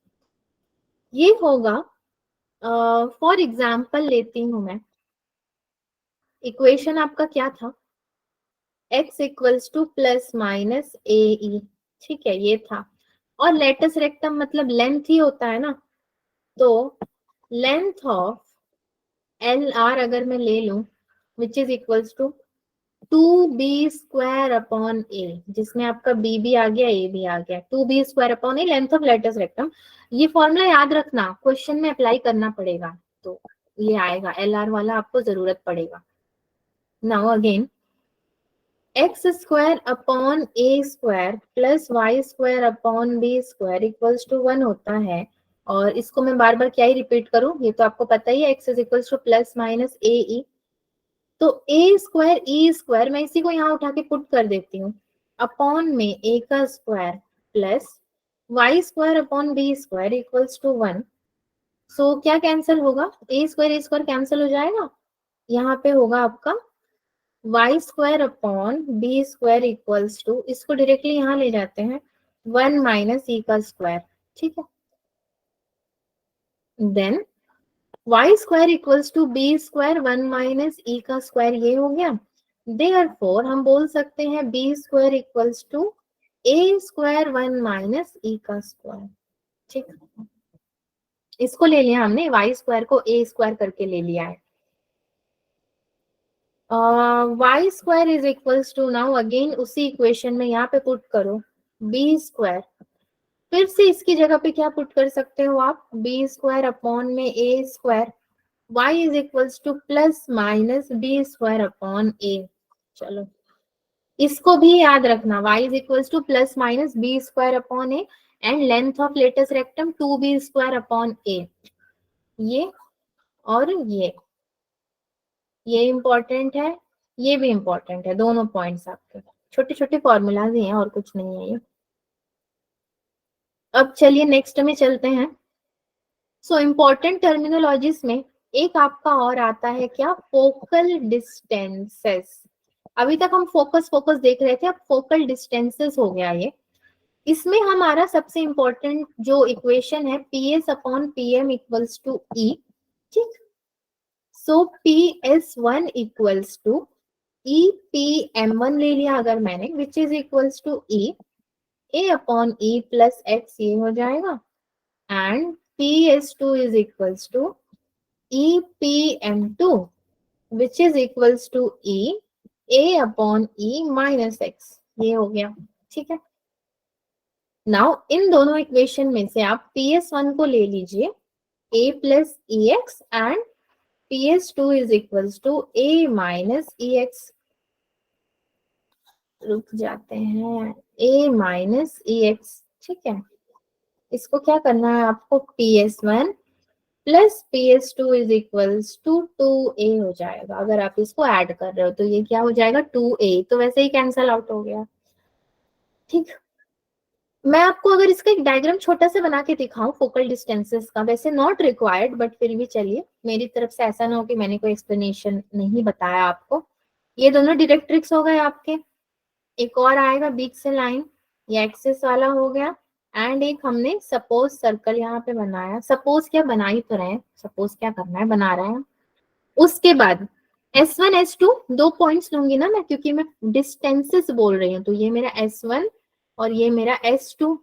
ये होगा, फॉर एग्जाम्पल लेती हूं मैं, इक्वेशन आपका क्या था, x equals to plus minus A E, ठीक है, ये था। और लेटस रेक्टम मतलब लेंथ ही होता है ना, तो लेंथ ऑफ LR अगर मैं ले लूं, which is equals to 2b square upon A, जिसमें आपका b भी आ गया a भी आ गया, 2b square upon A, length of latus rectum. ये फॉर्मूला याद रखना, क्वेश्चन में अप्लाई करना पड़ेगा, तो ये आएगा LR वाला, आपको जरूरत पड़ेगा। Now again X square upon A square plus Y square upon B square equals to 1 होता है। और इसको मैं बार बार क्या ही रिपीट करूं, ये तो आपको पता ही है, X is equals to plus minus A E. तो ए स्क्वायर ई स्क्वायर मैं इसी को यहाँ उठा के पुट कर देती हूँ, अपॉन में ए का square plus Y square upon B square equals to 1। So क्या कैंसिल होगा, ए स्क्वायर कैंसिल हो जाएगा, यहाँ पे होगा आपका Y square upon B square equals to, इसको डायरेक्टली यहाँ ले जाते हैं, 1 माइनस ई का स्क्वायर। ठीक है, then Y square equals to B square 1 minus E का स्क्वायर, ये हो गया। देयरफॉर हम बोल सकते हैं B square equals to A square 1 minus E का स्क्वायर। ठीक है, इसको ले लिया हमने, वाई स्क्वायर को ए स्क्वायर करके ले लिया है। Y square is equals to, now again उसी इक्वेशन में यहाँ पे पुट करो बी स्क्वायर, फिर से इसकी जगह पे क्या पुट कर सकते हो आप, बी स्क्वायर अपॉन में A square, y is equals to plus minus B square upon A. चलो इसको भी याद रखना, y is equals to plus minus B square upon A and length of latus rectum 2b square upon A. ये और ये important है, ये भी इंपॉर्टेंट है, दोनों पॉइंट्स आपके छोटे छोटे फॉर्मूलाज ही हैं और कुछ नहीं है ये। अब चलिए नेक्स्ट में चलते हैं। सो इम्पोर्टेंट टर्मिनोलॉजीज में एक आपका और आता है क्या, फोकल डिस्टेंसेस। अभी तक हम फोकस फोकस देख रहे थे, अब फोकल डिस्टेंसेस हो गया ये। इसमें हमारा सबसे इंपॉर्टेंट जो इक्वेशन है P S upon P M equals to E. ठीक, so P S one equals to E P M one ले लिया अगर मैंने, which is equals to E A upon E plus X, ये हो जाएगा। And PS2 is equals to EPM2 which is equals to E A upon E minus X, ये हो गया। ठीक है, नाउ इन दोनों इक्वेशन में से आप PS1 को ले लीजिए A plus EX and PS2 is equals to A minus EX, रुक जाते हैं, A minus EX। ठीक है, इसको क्या करना है आपको, PS1 plus PS2 is equals to 2A हो जाएगा। अगर आप इसको ऐड कर रहे हो तो ये क्या हो जाएगा 2A, तो वैसे ही कैंसल आउट हो गया। ठीक, मैं आपको अगर इसका एक डायग्राम छोटा सा बना के दिखाऊं फोकल डिस्टेंसेस का, वैसे नॉट रिक्वायर्ड बट फिर भी चलिए, मेरी तरफ से ऐसा ना हो कि मैंने कोई एक्सप्लेनेशन नहीं बताया आपको। ये दोनों डायरेक्ट्रिक्स हो गए आपके, एक और आएगा बीच से लाइन, ये एक्सेस वाला हो गया, एंड एक हमने सपोज सर्कल यहाँ पे बनाया, सपोज क्या बना ही तो रहे हैं, सपोज क्या करना है बना रहे हैं। उसके बाद S1 S2 दो पॉइंट्स लूंगी ना मैं, क्योंकि मैं डिस्टेंसेस बोल रही हूँ, तो ये मेरा S1 और ये मेरा S2,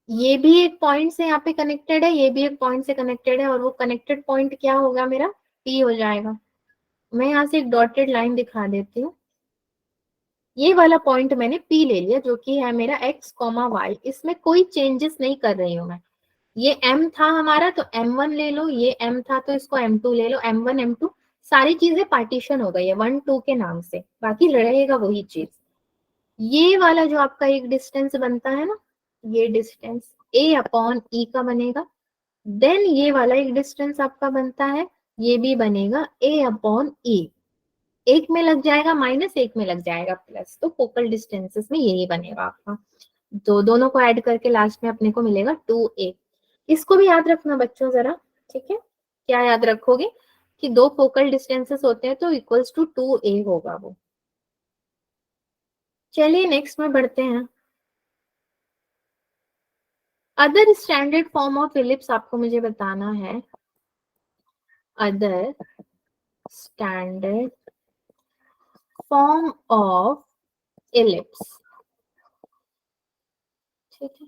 ये भी एक पॉइंट से यहाँ पे कनेक्टेड है, ये भी एक पॉइंट से कनेक्टेड है, और वो कनेक्टेड पॉइंट क्या होगा मेरा, P हो जाएगा। मैं यहाँ से एक डॉटेड लाइन दिखा देती हूँ, ये वाला पॉइंट मैंने P ले लिया जो कि है मेरा x, y, इसमें कोई चेंजेस नहीं कर रही हूँ मैं। ये M था हमारा तो M1 ले लो, ये M था तो इसको M2 ले लो, M1 M2 सारी चीजें पार्टीशन हो गई है 1 2 के नाम से, बाकी रहेगा वही चीज। ये वाला जो आपका एक डिस्टेंस बनता है ना, ये डिस्टेंस A अपॉन E का बनेगा। देन ये वाला एक डिस्टेंस आपका बनता है, ये भी बनेगा A अपॉन E, एक में लग जाएगा माइनस, एक में लग जाएगा प्लस, तो फोकल डिस्टेंसेस में यही बनेगा आपका। तो दोनों को ऐड करके लास्ट में अपने को मिलेगा 2A। इसको भी याद रखना बच्चों जरा, ठीक है, क्या याद रखोगे कि दो फोकल डिस्टेंसेस होते हैं तो इक्वल्स टू 2A होगा वो। चलिए नेक्स्ट में बढ़ते हैं। Other standard form of ellipse आपको मुझे बताना है, other standard form of ellipse. ठीक है,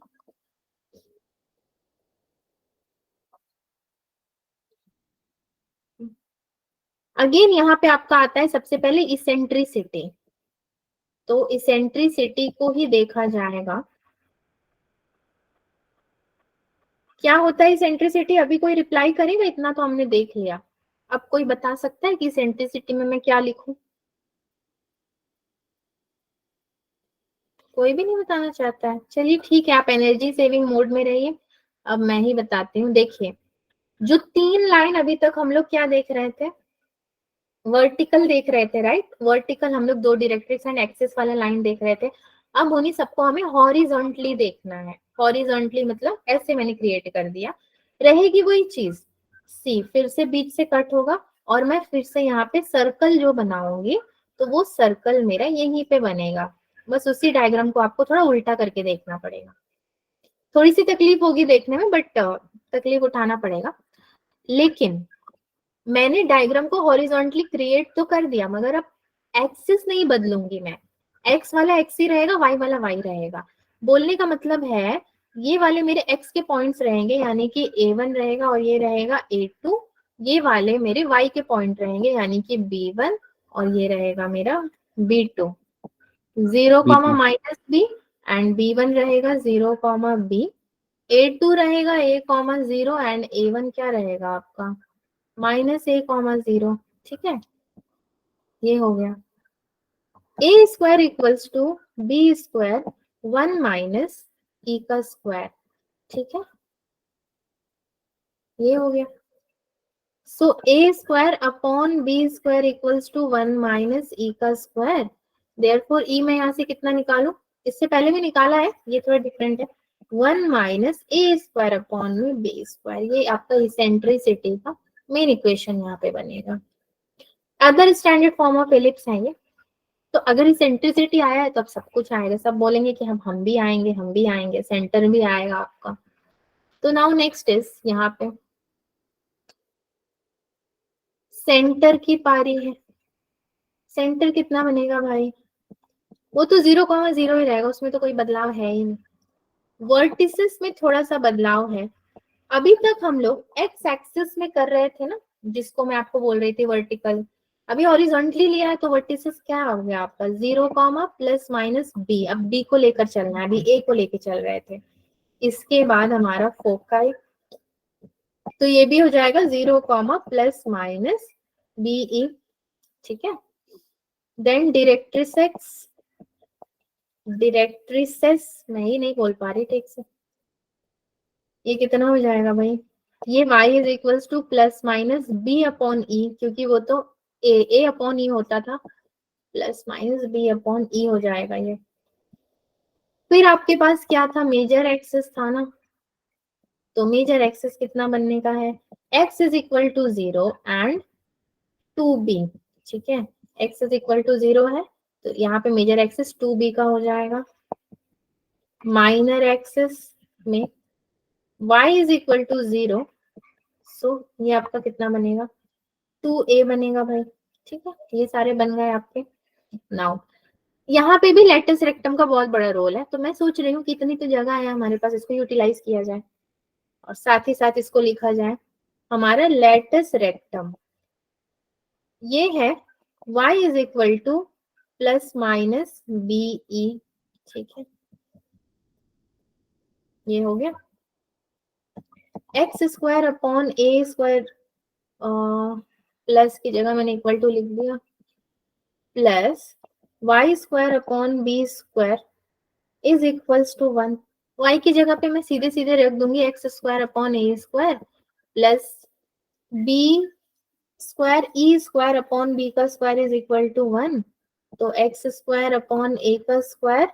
अगेन यहाँ पे आपका आता है सबसे पहले इसेंट्रिसिटी, तो इसेंट्रिसिटी को ही देखा जाएगा। क्या होता है इसेंट्रिसिटी, अभी कोई रिप्लाई करेगा, इतना तो हमने देख लिया। अब कोई बता सकता है कि इसेंट्रिसिटी में मैं क्या लिखूं, कोई भी नहीं बताना चाहता है? चलिए ठीक है, आप एनर्जी सेविंग मोड में रहिए। अब मैं ही बताती हूँ। देखिए, जो 3 लाइन अभी तक हम लोग क्या देख रहे थे, वर्टिकल देख रहे थे, राइट? वर्टिकल हम लोग 2 डायरेक्ट्रिक्स एंड एक्सिस वाला लाइन देख रहे थे। अब उन्हीं सबको हमें हॉरिजॉन्टली देखना है। हॉरिजॉन्टली मतलब ऐसे मैंने क्रिएट कर दिया, रहेगी वही चीज। सी फिर से बीच से कट होगा और मैं फिर से यहाँ पे सर्कल जो बनाऊंगी तो वो सर्कल मेरा यहीं पे बनेगा। बस उसी डायग्राम को आपको थोड़ा उल्टा करके देखना पड़ेगा। थोड़ी सी तकलीफ होगी देखने में, बट तकलीफ उठाना पड़ेगा। लेकिन मैंने डायग्राम को हॉरिजॉन्टली क्रिएट तो कर दिया, मगर अब एक्सिस नहीं बदलूंगी मैं। एक्स वाला एक्स ही रहेगा, वाई वाला वाई रहेगा। बोलने का मतलब है ये वाले मेरे एक्स के पॉइंट्स रहेंगे, यानी कि A1 रहेगा और ये रहेगा A2। ये वाले मेरे वाई के पॉइंट रहेंगे, यानी कि B1 और ये रहेगा मेरा B2। 0 comma B2 minus B and B1 रहेगा 0 कॉमा बी। A2 रहेगा A कॉमा 0 एंड A1 क्या रहेगा आपका -A, 0। ठीक है, ये हो गया। A square equals to B square 1 minus E का स्क्वायर। ठीक है, ये हो गया। सो A square upon B square equals to 1 minus E का स्क्वायर। देयरफॉर E मैं यहाँ से कितना निकालू, इससे पहले भी निकाला है, ये थोड़ा डिफरेंट है। 1 माइनस A स्क्वायर अपॉन में B स्क्वायर, ये आपका इसेंट्रिसिटी का मेन इक्वेशन यहाँ पे बनेगा। Other standard form of ellipse है ये। तो अगर इसेंट्रिसिटी आया है तो अब सब कुछ आएगा, सब बोलेंगे कि हम भी आएंगे, हम भी आएंगे, सेंटर भी आएगा आपका। तो नाउ नेक्स्ट इज यहाँ पे सेंटर की पारी है। सेंटर कितना बनेगा भाई, वो तो 0,0 ही रहेगा, उसमें तो कोई बदलाव है ही नहीं। वर्टिसेस में थोड़ा सा बदलाव है। अभी तक हम लोग एक्स एक्सिस में कर रहे थे ना, जिसको मैं आपको बोल रही थी वर्टिकल। अभी हॉरिजॉन्टली लिया है तो वर्टिसेस क्या हो गया आपका 0 कॉमा प्लस माइनस बी। अब बी को लेकर चलना है, अभी ए को लेकर चल रहे थे। इसके बाद हमारा फोकाई, तो ये भी हो जाएगा 0 comma plus minus B E. ठीक है, देन डायरेक्ट्रिसेस, डायरेक्ट्रिसेस मैं ही नहीं बोल पा रही ठीक से, ये कितना हो जाएगा भाई, ये y is equals to plus minus B upon E, क्योंकि वो तो ए अपॉन ई होता था, plus minus B upon E हो जाएगा ये। फिर आपके पास क्या था, मेजर एक्सिस था ना, तो मेजर एक्सिस कितना बनने का है, x is equal to 0 and 2b। ठीक है, x इज इक्वल टू 0 है तो यहाँ पे मेजर एक्सिस 2b का हो जाएगा। माइनर एक्सिस में y इज इक्वल टू 0, सो ये आपका कितना बनेगा 2a बनेगा भाई। ठीक है, ये सारे बन गए आपके। नाउ यहाँ पे भी लेटस रेक्टम का बहुत बड़ा रोल है, तो मैं सोच रही हूँ कि इतनी तो जगह है हमारे पास, इसको यूटिलाइज किया जाए और साथ ही साथ इसको लिखा जाए हमारा लेटस रेक्टम। ये है y is equal to plus minus B E. ठीक है, ये हो गया। X square upon A square, plus की जगह मैंने इक्वल टू लिख दिया, plus Y square upon B square is equals to 1। Y की जगह पे मैं सीधे सीधे रख दूंगी X square upon A square plus B square E square upon B का स्क्वायर इज इक्वल टू 1। तो एक्स स्क्वायर अपॉन ए का square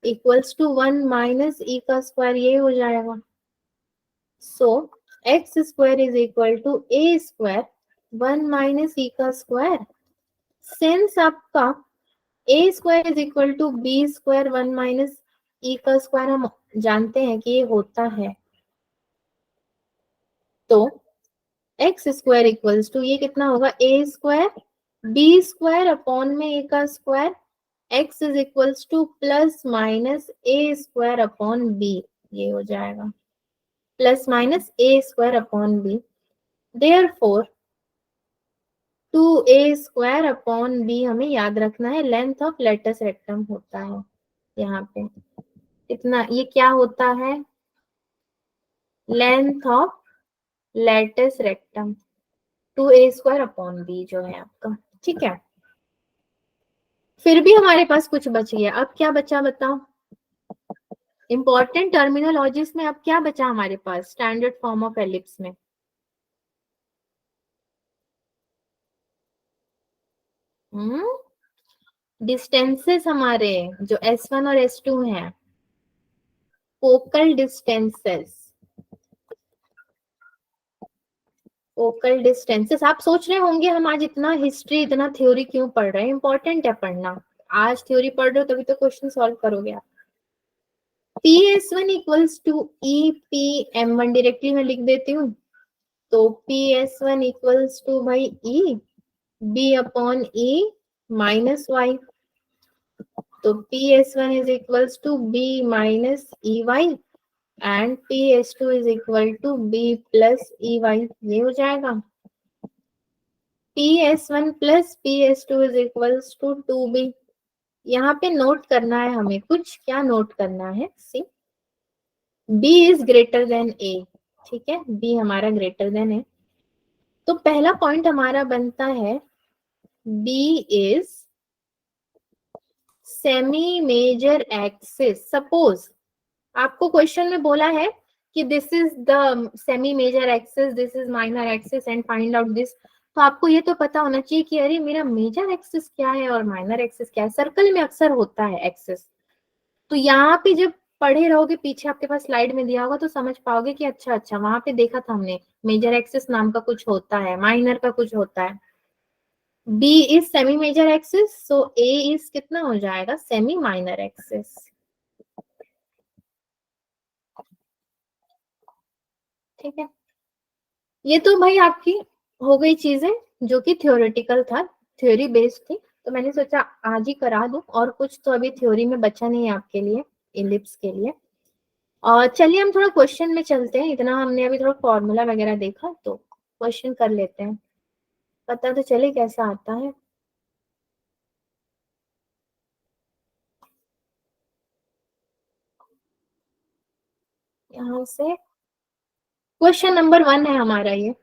equals to 1 minus E का स्क्वायर, ये हो जाएगा। So X square is equal to A square 1 minus E का square. Since आपका A square is equal to B square 1 minus E का square हम जानते हैं कि ये होता है, तो एक्स स्क्वायर इक्वल्स टू ये कितना होगा A square B square upon में ए का square, X is equals to plus minus A square upon B, ये हो जाएगा plus minus A square upon B. Therefore 2a square upon B हमें याद रखना है, लेंथ ऑफ लेटस रेक्टम होता है यहाँ पे इतना। ये क्या होता है, length of latus rectum 2a square upon B जो है आपका। ठीक है, फिर भी हमारे पास कुछ बच गया। अब क्या बचा बताओ, इंपॉर्टेंट टर्मिनोलॉजीज में अब क्या बचा हमारे पास स्टैंडर्ड फॉर्म ऑफ एलिप्स में? डिस्टेंसेस हमारे जो S1 और S2 हैं, फोकल डिस्टेंसेस। फोकल डिस्टेंसेस, आप सोच रहे होंगे हम आज इतना हिस्ट्री इतना थ्योरी क्यों पढ़ रहे हैं? इंपॉर्टेंट है पढ़ना। आज थ्योरी पढ़ रहे हो तभी तो क्वेश्चन सॉल्व करोगे आप। PS1 equals to EP M1, directly मैं लिख देती हूँ। तो PS1 इक्वल्स टू भाई E B upon E minus y. तो PS1 is equals to B minus EY and PS2 is equal to B plus EY। ये हो जाएगा। PS1 plus PS2 is equals to 2B। यहाँ पे note करना है हमें कुछ, क्या नोट करना है? सी B is greater then A, ठीक है, B हमारा ग्रेटर देन है। तो पहला पॉइंट हमारा बनता है B is semi major axis. Suppose आपको क्वेश्चन में बोला है कि this is the semi major axis, this is minor axis and find out this. तो आपको ये तो पता होना चाहिए कि अरे मेरा मेजर एक्सिस क्या है और माइनर एक्सिस क्या है। सर्कल में अक्सर होता है एक्सिस। तो यहाँ पे जब पढ़े रहोगे, पीछे आपके पास स्लाइड में दिया होगा तो समझ पाओगे कि अच्छा अच्छा वहां पे देखा था हमने, मेजर एक्सिस नाम का कुछ होता है, माइनर का कुछ होता है। B is semi major axis, so A is कितना हो जाएगा? Semi minor axis. ठीक है, ये तो भाई आपकी हो गई चीजें जो कि थ्योरेटिकल था, थ्योरी बेस्ड थी। तो मैंने सोचा आज ही करा दूं, और कुछ तो अभी थ्योरी में बचा नहीं है आपके लिए, इलिप्स के लिए। और चलिए हम थोड़ा क्वेश्चन में चलते हैं। इतना हमने अभी थोड़ा फॉर्मूला वगैरह देखा, तो क्वेश्चन कर लेते हैं, पता तो चले कैसा आता है। यहाँ से क्वेश्चन नंबर 1 है हमारा ये।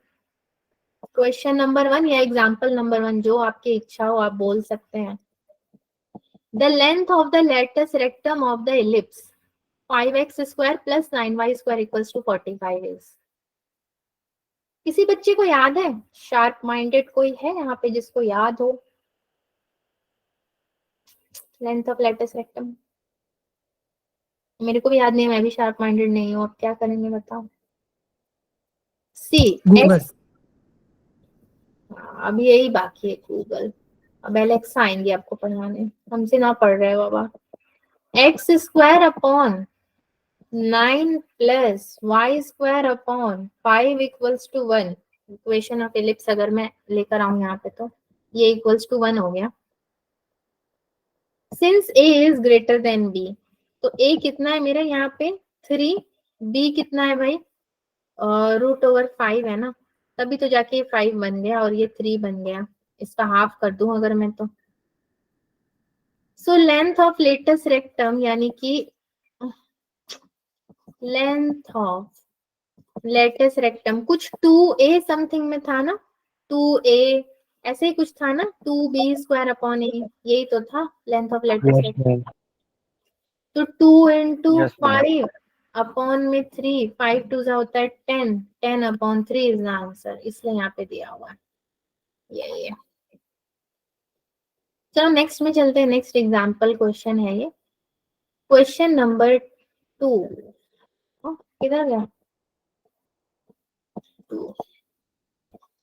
क्वेश्चन नंबर 1 या एग्जाम्पल नंबर 1, जो आपकी इच्छा हो आप बोल सकते हैं। The length of the latus rectum of the ellipse 5x square plus 9y square equals to 45 is. किसी बच्चे को याद है? शार्प माइंडेड कोई है यहाँ पे जिसको याद हो? लेंथ ऑफ लेटस रेक्टम मेरे को भी याद नहीं है, मैं भी शार्प माइंडेड नहीं हूँ। अब क्या करेंगे बताओ? C Google. एक्स, अभी यही बाकी है गूगल। अब एलेक्स आएंगे आपको पढ़ाने, हमसे ना पढ़ रहे हो बाबा। X square upon 9 plus Y square upon 5 equals to 1। Equation of ellipse अगर मैं लेकर आऊं यहाँ पे तो ये इक्वल्स टू 1 हो गया। Since A is greater than B, तो A कितना है मेरा यहाँ पे? 3। B कितना है भाई? √5 है ना, तभी तो जाके ये 5 बन गया और ये 3 बन गया। इसका हाफ कर दूं अगर मैं तो। So length of latus rectum यानी कि लेंथ ऑफ लेटस रेक्टम कुछ 2A समथिंग में था ना, 2A ऐसे ही कुछ था ना, 2B स्क्वायर अपॉन A, यही तो था length of latus Yes, rectum. ma'am. तो 2 इंटू Yes, ma'am. 5 अपॉन में 3, 5 2 जा होता है 10, 10 अपॉन 3 इज द आंसर, इसलिए यहाँ पे दिया हुआ है ये। चलो नेक्स्ट में चलते हैं। नेक्स्ट एग्जाम्पल क्वेश्चन है ये, क्वेश्चन नंबर 2। किधर गया? 2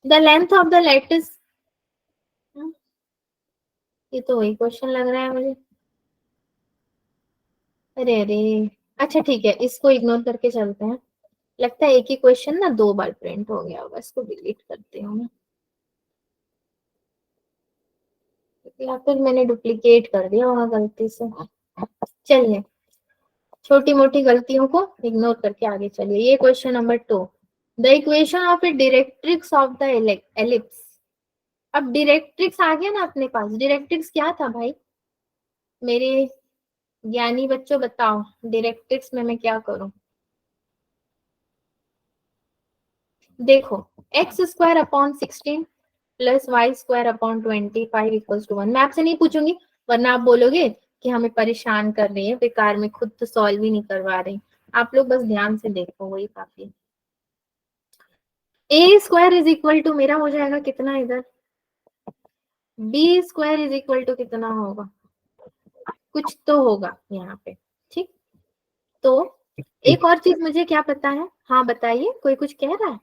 the length of the latus, ये तो वही क्वेश्चन लग रहा है मुझे। अरे अरे, अच्छा ठीक है, इसको इग्नोर करके चलते हैं। लगता है एक ही क्वेश्चन ना 2 बार प्रिंट हो गया होगा, इसको डिलीट करती हूँ मैं, या फिर मैंने डुप्लीकेट कर दिया होगा गलती से। चलिए छोटी मोटी गलतियों को इग्नोर करके आगे चलिए। ये question number 2, the equation of A directrix of the ellipse. अब डायरेक्ट्रिक्स आ गया ना अपने पास। डायरेक्ट्रिक्स क्या था भाई मेरे ज्ञानी बच्चों, बताओ डायरेक्ट्रिक्स में मैं क्या करूं? देखो x square upon 16 plus Y square upon 25 equals to 1। मैं आपसे नहीं पूछूंगी वरना आप बोलोगे कि हमें परेशान कर रही है बेकार में, खुद तो सॉल्व ही नहीं करवा रही। आप लोग बस ध्यान से देखो, वही काफी। A square is equal to मेरा हो जाएगा कितना इधर, b square is equal to कितना होगा, कुछ तो होगा यहाँ पे, ठीक। तो एक और चीज मुझे क्या पता है, हाँ बताइए, कोई कुछ कह रहा है?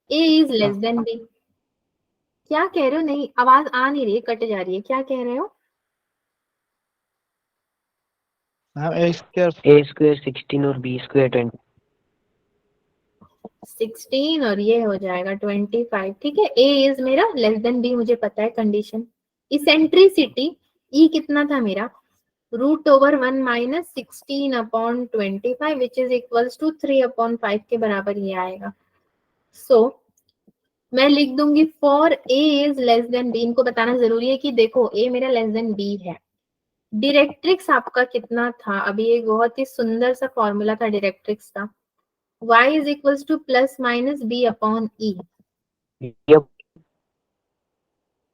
ए इज लेस देन बी, क्या कह रहे हो? नहीं, आवाज आ नहीं रही, कट जा रही है, क्या कह रहे हो? ए स्क्वायर 16 और बी स्क्वायर 20। 16 और ये हो जाएगा 25, ठीक है। ए इज मेरा लेस देन बी, मुझे पता है कंडीशन। इसेंट्रिसिटी ई कितना था मेरा, √1 minus 16 upon 25 which is equals to 3/5 के बराबर ये आएगा। सो मैं लिख दूंगी for a is less than b, इनको बताना जरूरी है कि देखो ए मेरा लेस देन बी है। डायरेक्ट्रिक्स आपका कितना था, अभी एक बहुत ही सुंदर सा फॉर्मूला था डायरेक्ट्रिक्स का, y is equals to plus minus B upon E,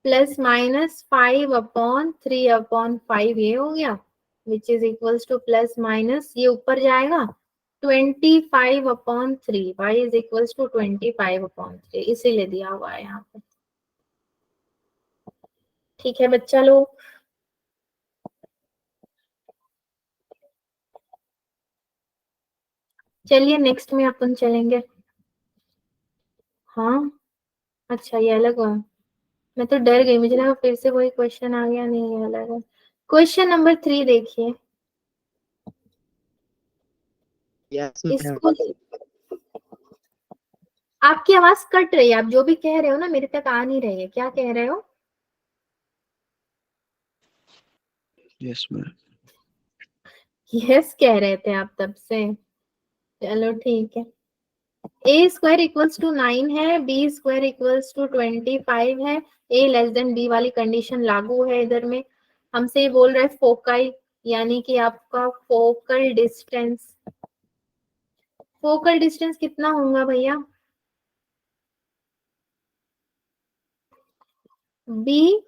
plus minus 5/3/5 ये हो गया, which is equals to plus minus ये ऊपर जाएगा 25/3, y इज इक्वल्स टू 25/3, इसीलिए दिया हुआ है यहाँ पे। ठीक है बच्चा लोग, चलिए नेक्स्ट में अपन चलेंगे। हाँ अच्छा, ये अलग हुआ, मैं तो डर गई, मुझे लगा फिर से कोई क्वेश्चन आ गया, नहीं ये अलग है। क्वेश्चन नंबर 3 देखिए, इसको आपकी आवाज कट रही है, आप जो भी कह रहे हो ना मेरे तक आ नहीं रही है, क्या कह रहे हो? Yes ma'am. यस कह रहे थे आप तब से, चलो ठीक है। ए स्क्वायर इक्वल्स टू 9 है, बी स्क्वायर इक्वल्स टू 25 है, ए लेस देन बी वाली कंडीशन लागू है इधर में। हमसे ये बोल रहा है फोकाई, यानी कि आपका फोकल डिस्टेंस, फोकल डिस्टेंस कितना होगा भैया? B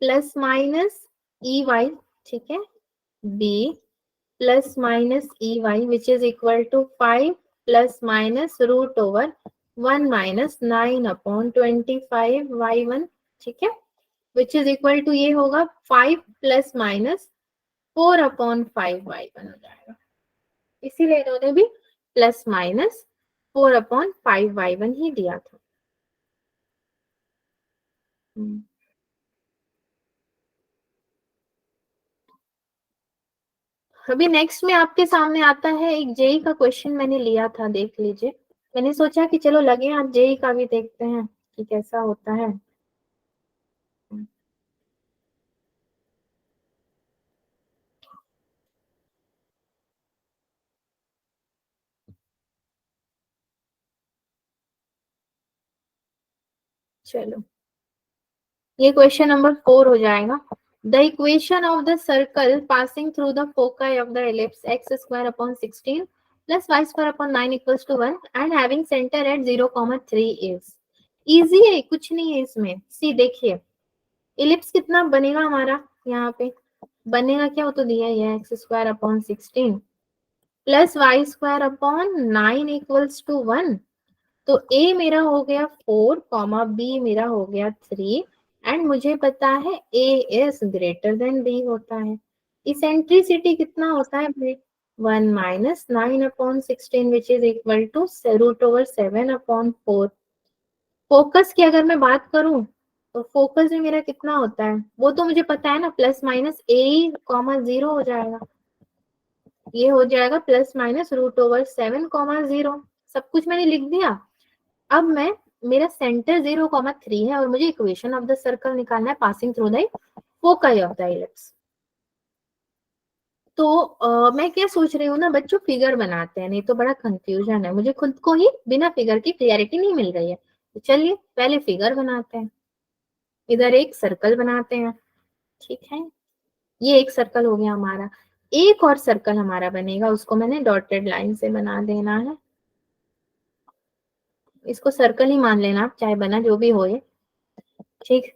plus minus e y, ठीक है, b plus minus e y which is equal to 5 plus minus √1 minus 9/25 y1, ठीक है, विच इज इक्वल टू ये होगा 5 प्लस माइनस 4/5 y1 हो जाएगा। इसीलिए इन्होंने भी प्लस माइनस 4/5 y1 ही दिया था। अभी नेक्स्ट में आपके सामने आता है एक जेई का क्वेश्चन, मैंने लिया था, देख लीजिए। मैंने सोचा कि चलो लगे आज जेई का भी देखते हैं कि कैसा होता है। चलो ये क्वेश्चन नंबर 4 हो जाएगा। The equation of the circle passing through the foci of the ellipse x² 16 + y² 9 = 1 and having centre at 0,3 is. Easy है, कुछ नहीं है इसमें। सी देखिए, इलिप्स कितना बनेगा हमारा, यहाँ पे बनेगा क्या, वो तो दिया ही है, x² 16 + y² 9 = 1। तो a मेरा हो गया 4, b मेरा हो गया 3 एंड मुझे पता है a is greater than b होता है। इसेंट्रिसिटी कितना होता है भाई, 1 minus 9/16 which is equal to √7/4। Focus की अगर मैं बात करूं तो फोकस में मेरा कितना होता है, वो तो मुझे पता है ना, प्लस माइनस a,0 हो जाएगा, ये हो जाएगा प्लस माइनस √7, सब कुछ मैंने लिख दिया। अब मैं, मेरा सेंटर 0,3 है और मुझे इक्वेशन ऑफ द सर्कल निकालना है passing through the foci of the ellipse. तो मैं क्या सोच रही हूँ ना बच्चों, फिगर बनाते हैं, नहीं तो बड़ा कंफ्यूजन है, मुझे खुद को ही बिना फिगर की क्लियरिटी नहीं मिल रही है। तो चलिए पहले फिगर बनाते हैं, इधर एक सर्कल बनाते हैं, ठीक है, ये एक सर्कल हो गया हमारा। एक और सर्कल हमारा बनेगा, उसको मैंने डॉटेड लाइन से बना देना है, इसको सर्कल ही मान लेना आप, चाहे बना जो भी हो ये, ठीक।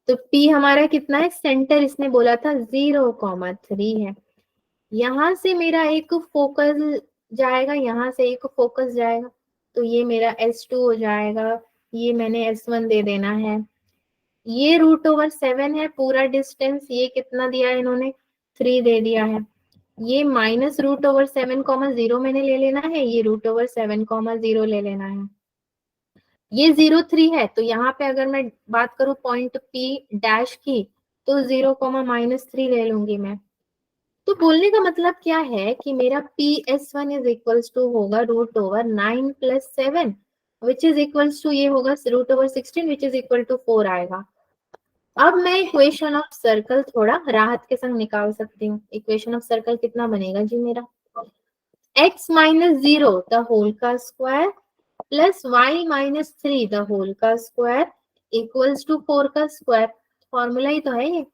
तो P हमारा कितना है, सेंटर इसने बोला था 0,3 है। यहां से मेरा एक फोकस जाएगा, यहाँ से एक फोकस जाएगा, तो ये मेरा S2 हो जाएगा, ये मैंने S1 दे देना है। ये √7 है पूरा डिस्टेंस, ये कितना दिया है इन्होंने, 3 दे दिया है। ये -√7,0 मैंने ले लेना है, ये √7,0 ले लेना है। ये 0,3 है, तो यहाँ पे अगर मैं बात करूं पॉइंट P डैश की, तो 0,-3 ले लूंगी मैं। तो बोलने का मतलब क्या है कि मेरा PS1 इज इक्वल्स टू होगा √9 + 7 विच इज इक्वल्स टू, ये होगा √16 विच इज इक्वल टू 4 आएगा। अब मैं इक्वेशन ऑफ सर्कल थोड़ा राहत के संग निकाल सकती हूँ। इक्वेशन ऑफ सर्कल कितना बनेगा जी मेरा, x - 0 द होल का square plus y - 3 the whole का स्क्वायर इक्वल्स टू 4 का स्क्वायर। फॉर्मूला ही तो है ये।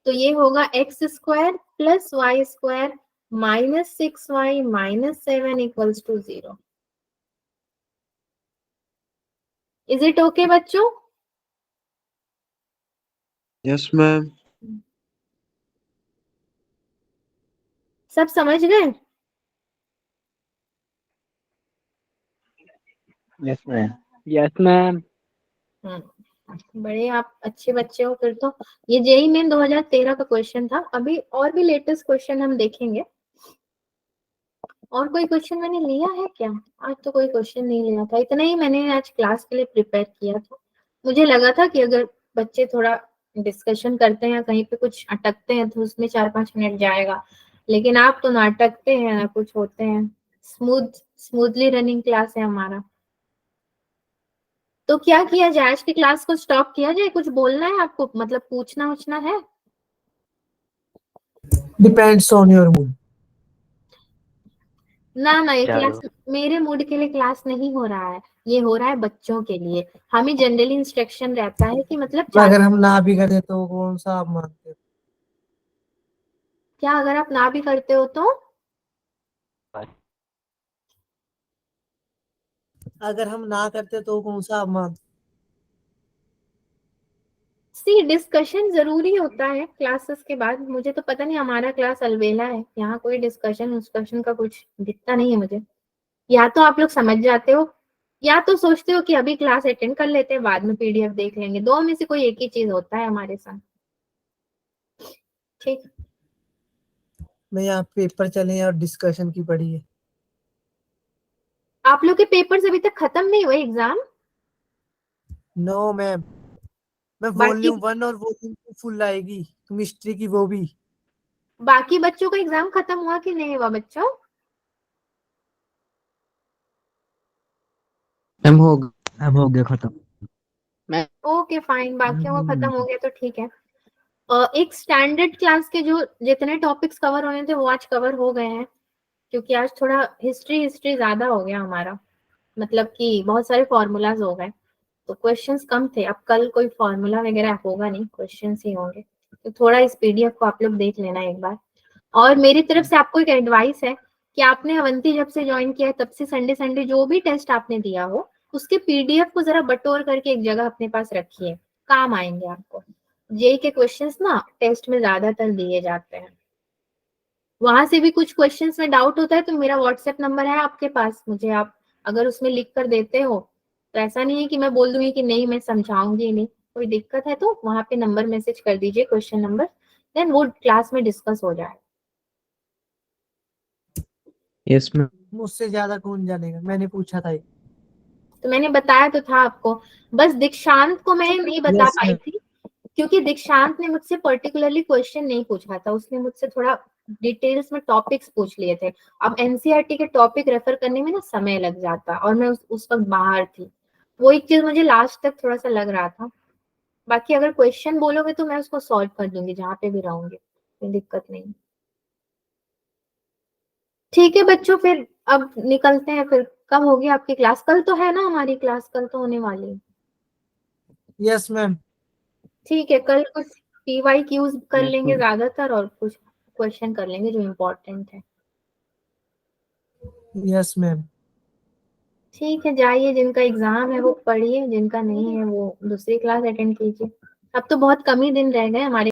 तो ये होगा x² plus y² -6y - 7 equals to 0। Is it okay बच्चों? Yes ma'am. सब समझ गए? Yes ma'am. Yes ma'am. बड़े आप अच्छे बच्चे हो फिर तो। ये जेईई मेन 2013 का क्वेश्चन था। अभी और भी लेटेस्ट क्वेश्चन हम देखेंगे। और कोई क्वेश्चन मैंने लिया है क्या? आज तो कोई क्वेश्चन नहीं लिया था, इतना ही मैंने आज क्लास के लिए प्रिपेयर किया था। मुझे लगा था कि अगर बच्चे थोड़ा डिस्कशन करते हैं, कहीं पे कुछ अटकते हैं तो उसमें 4-5 मिनट जाएगा, लेकिन आप तो ना अटकते हैं ना कुछ होते हैं। स्मूथली रनिंग क्लास है हमारा। तो क्या किया जाए, आज की क्लास को स्टॉप किया जाए? कुछ बोलना है आपको, मतलब पूछना उछना है? Depends on your mood. ना ये चलो। क्लास मेरे मूड के लिए क्लास नहीं हो रहा है, ये हो रहा है बच्चों के लिए। हमें जनरली इंस्ट्रक्शन रहता है कि मतलब अगर हम ना भी करें तो कौन सा आप मानते हो? क्या अगर आप ना भी करते हो तो? अगर हम ना करते तो कौन सा आप मानते? सी डिस्कशन जरूरी होता है क्लासेस के बाद। मुझे तो पता नहीं, हमारा क्लास अलबेला है, यहाँ कोई डिस्कशन का कुछ दिखता नहीं है मुझे। या तो आप लोग समझ जाते हो, या तो सोचते हो कि अभी क्लास अटेंड कर लेते हैं, बाद में PDF देख लेंगे। दो में से कोई एक ही चीज होता है हमारे साथ। ठीक। मैं यहाँ पेपर चले और डिस्कशन की पड़ी है। आप लोग के पेपर्स अभी तक खत्म नहीं हुए एग्जाम? नो मैम, मैं बाकी वॉल्यूम 1 और वॉल्यूम 2 फुल आएगी केमिस्ट्री की, वो भी। बाकी बच्चों का एग्जाम खत्म हुआ कि नहीं हुआ बच्चों? मैम हो गया खत्म। ओके फाइन, बाकियों का खत्म हो गया तो ठीक है। एक स्टैंडर्ड क्लास के जो जितने टॉपिक्स कवर होने थे वो आज कवर हो गए हैं, क्योंकि आज थोड़ा हिस्ट्री ज्यादा हो गया हमारा। मतलब कि बहुत सारे फॉर्मूलाज हो गए, तो क्वेश्चंस कम थे। अब कल कोई फॉर्मूला वगैरह होगा नहीं, क्वेश्चंस ही होंगे। तो थोड़ा इस PDF को आप लोग देख लेना एक बार। और मेरी तरफ से आपको एक एडवाइस है कि आपने अवंती जब से ज्वाइन किया है तब से संडे संडे जो भी टेस्ट आपने दिया हो उसके PDF को जरा बटोर करके एक जगह अपने पास रखिए, काम आएंगे आपको। जेई के क्वेश्चंस ना टेस्ट में ज्यादातर दिए जाते हैं। वहां से भी कुछ क्वेश्चंस में डाउट होता है तो मेरा व्हाट्सएप नंबर है आपके पास, मुझे आप अगर उसमें लिख कर देते हो तो ऐसा नहीं है कि मैं बोल दूंगी कि नहीं मैं समझाऊंगी नहीं। कोई दिक्कत है तो वहां पे नंबर मैसेज कर दीजिए, क्वेश्चन नंबर, देन वो क्लास में डिस्कस हो जाए। Yes ma'am. मुझसे ज्यादा कौन जानेगा, मैंने पूछा था। तो मैंने बताया तो था आपको। बस दीक्षांत को मैं नहीं बता यस पाई मैम। थी, क्योंकि दीक्षांत ने मुझसे पर्टिकुलरली क्वेश्चन नहीं पूछा था, उसने मुझसे थोड़ा डिटेल्स में टॉपिक्स पूछ लिए थे। अब NCERT के टॉपिक रेफर करने में ना समय लग जाता, और मैं उस वक्त बाहर थी। वो एक चीज मुझे लास्ट तक थोड़ा सा लग रहा था। बाकी अगर क्वेश्चन बोलोगे तो मैं उसको सॉल्व कर दूंगी जहाँ पे भी रहूंगी, कोई दिक्कत नहीं। ठीक है बच्चों, फिर अब निकलते हैं। फिर कब होगी आपकी क्लास? कल तो है ना हमारी क्लास, कल तो होने वाली है। Yes ma'am. ठीक है, कल कुछ PYQs कर Yes, लेंगे ma'am. ज्यादातर, और कुछ क्वेश्चन कर लेंगे जो इम्पोर्टेंट है। Yes ma'am. ठीक है, जाइए, जिनका एग्जाम है वो पढ़िए, जिनका नहीं है वो दूसरी क्लास अटेंड कीजिए। अब तो बहुत कम ही दिन रह गए हमारे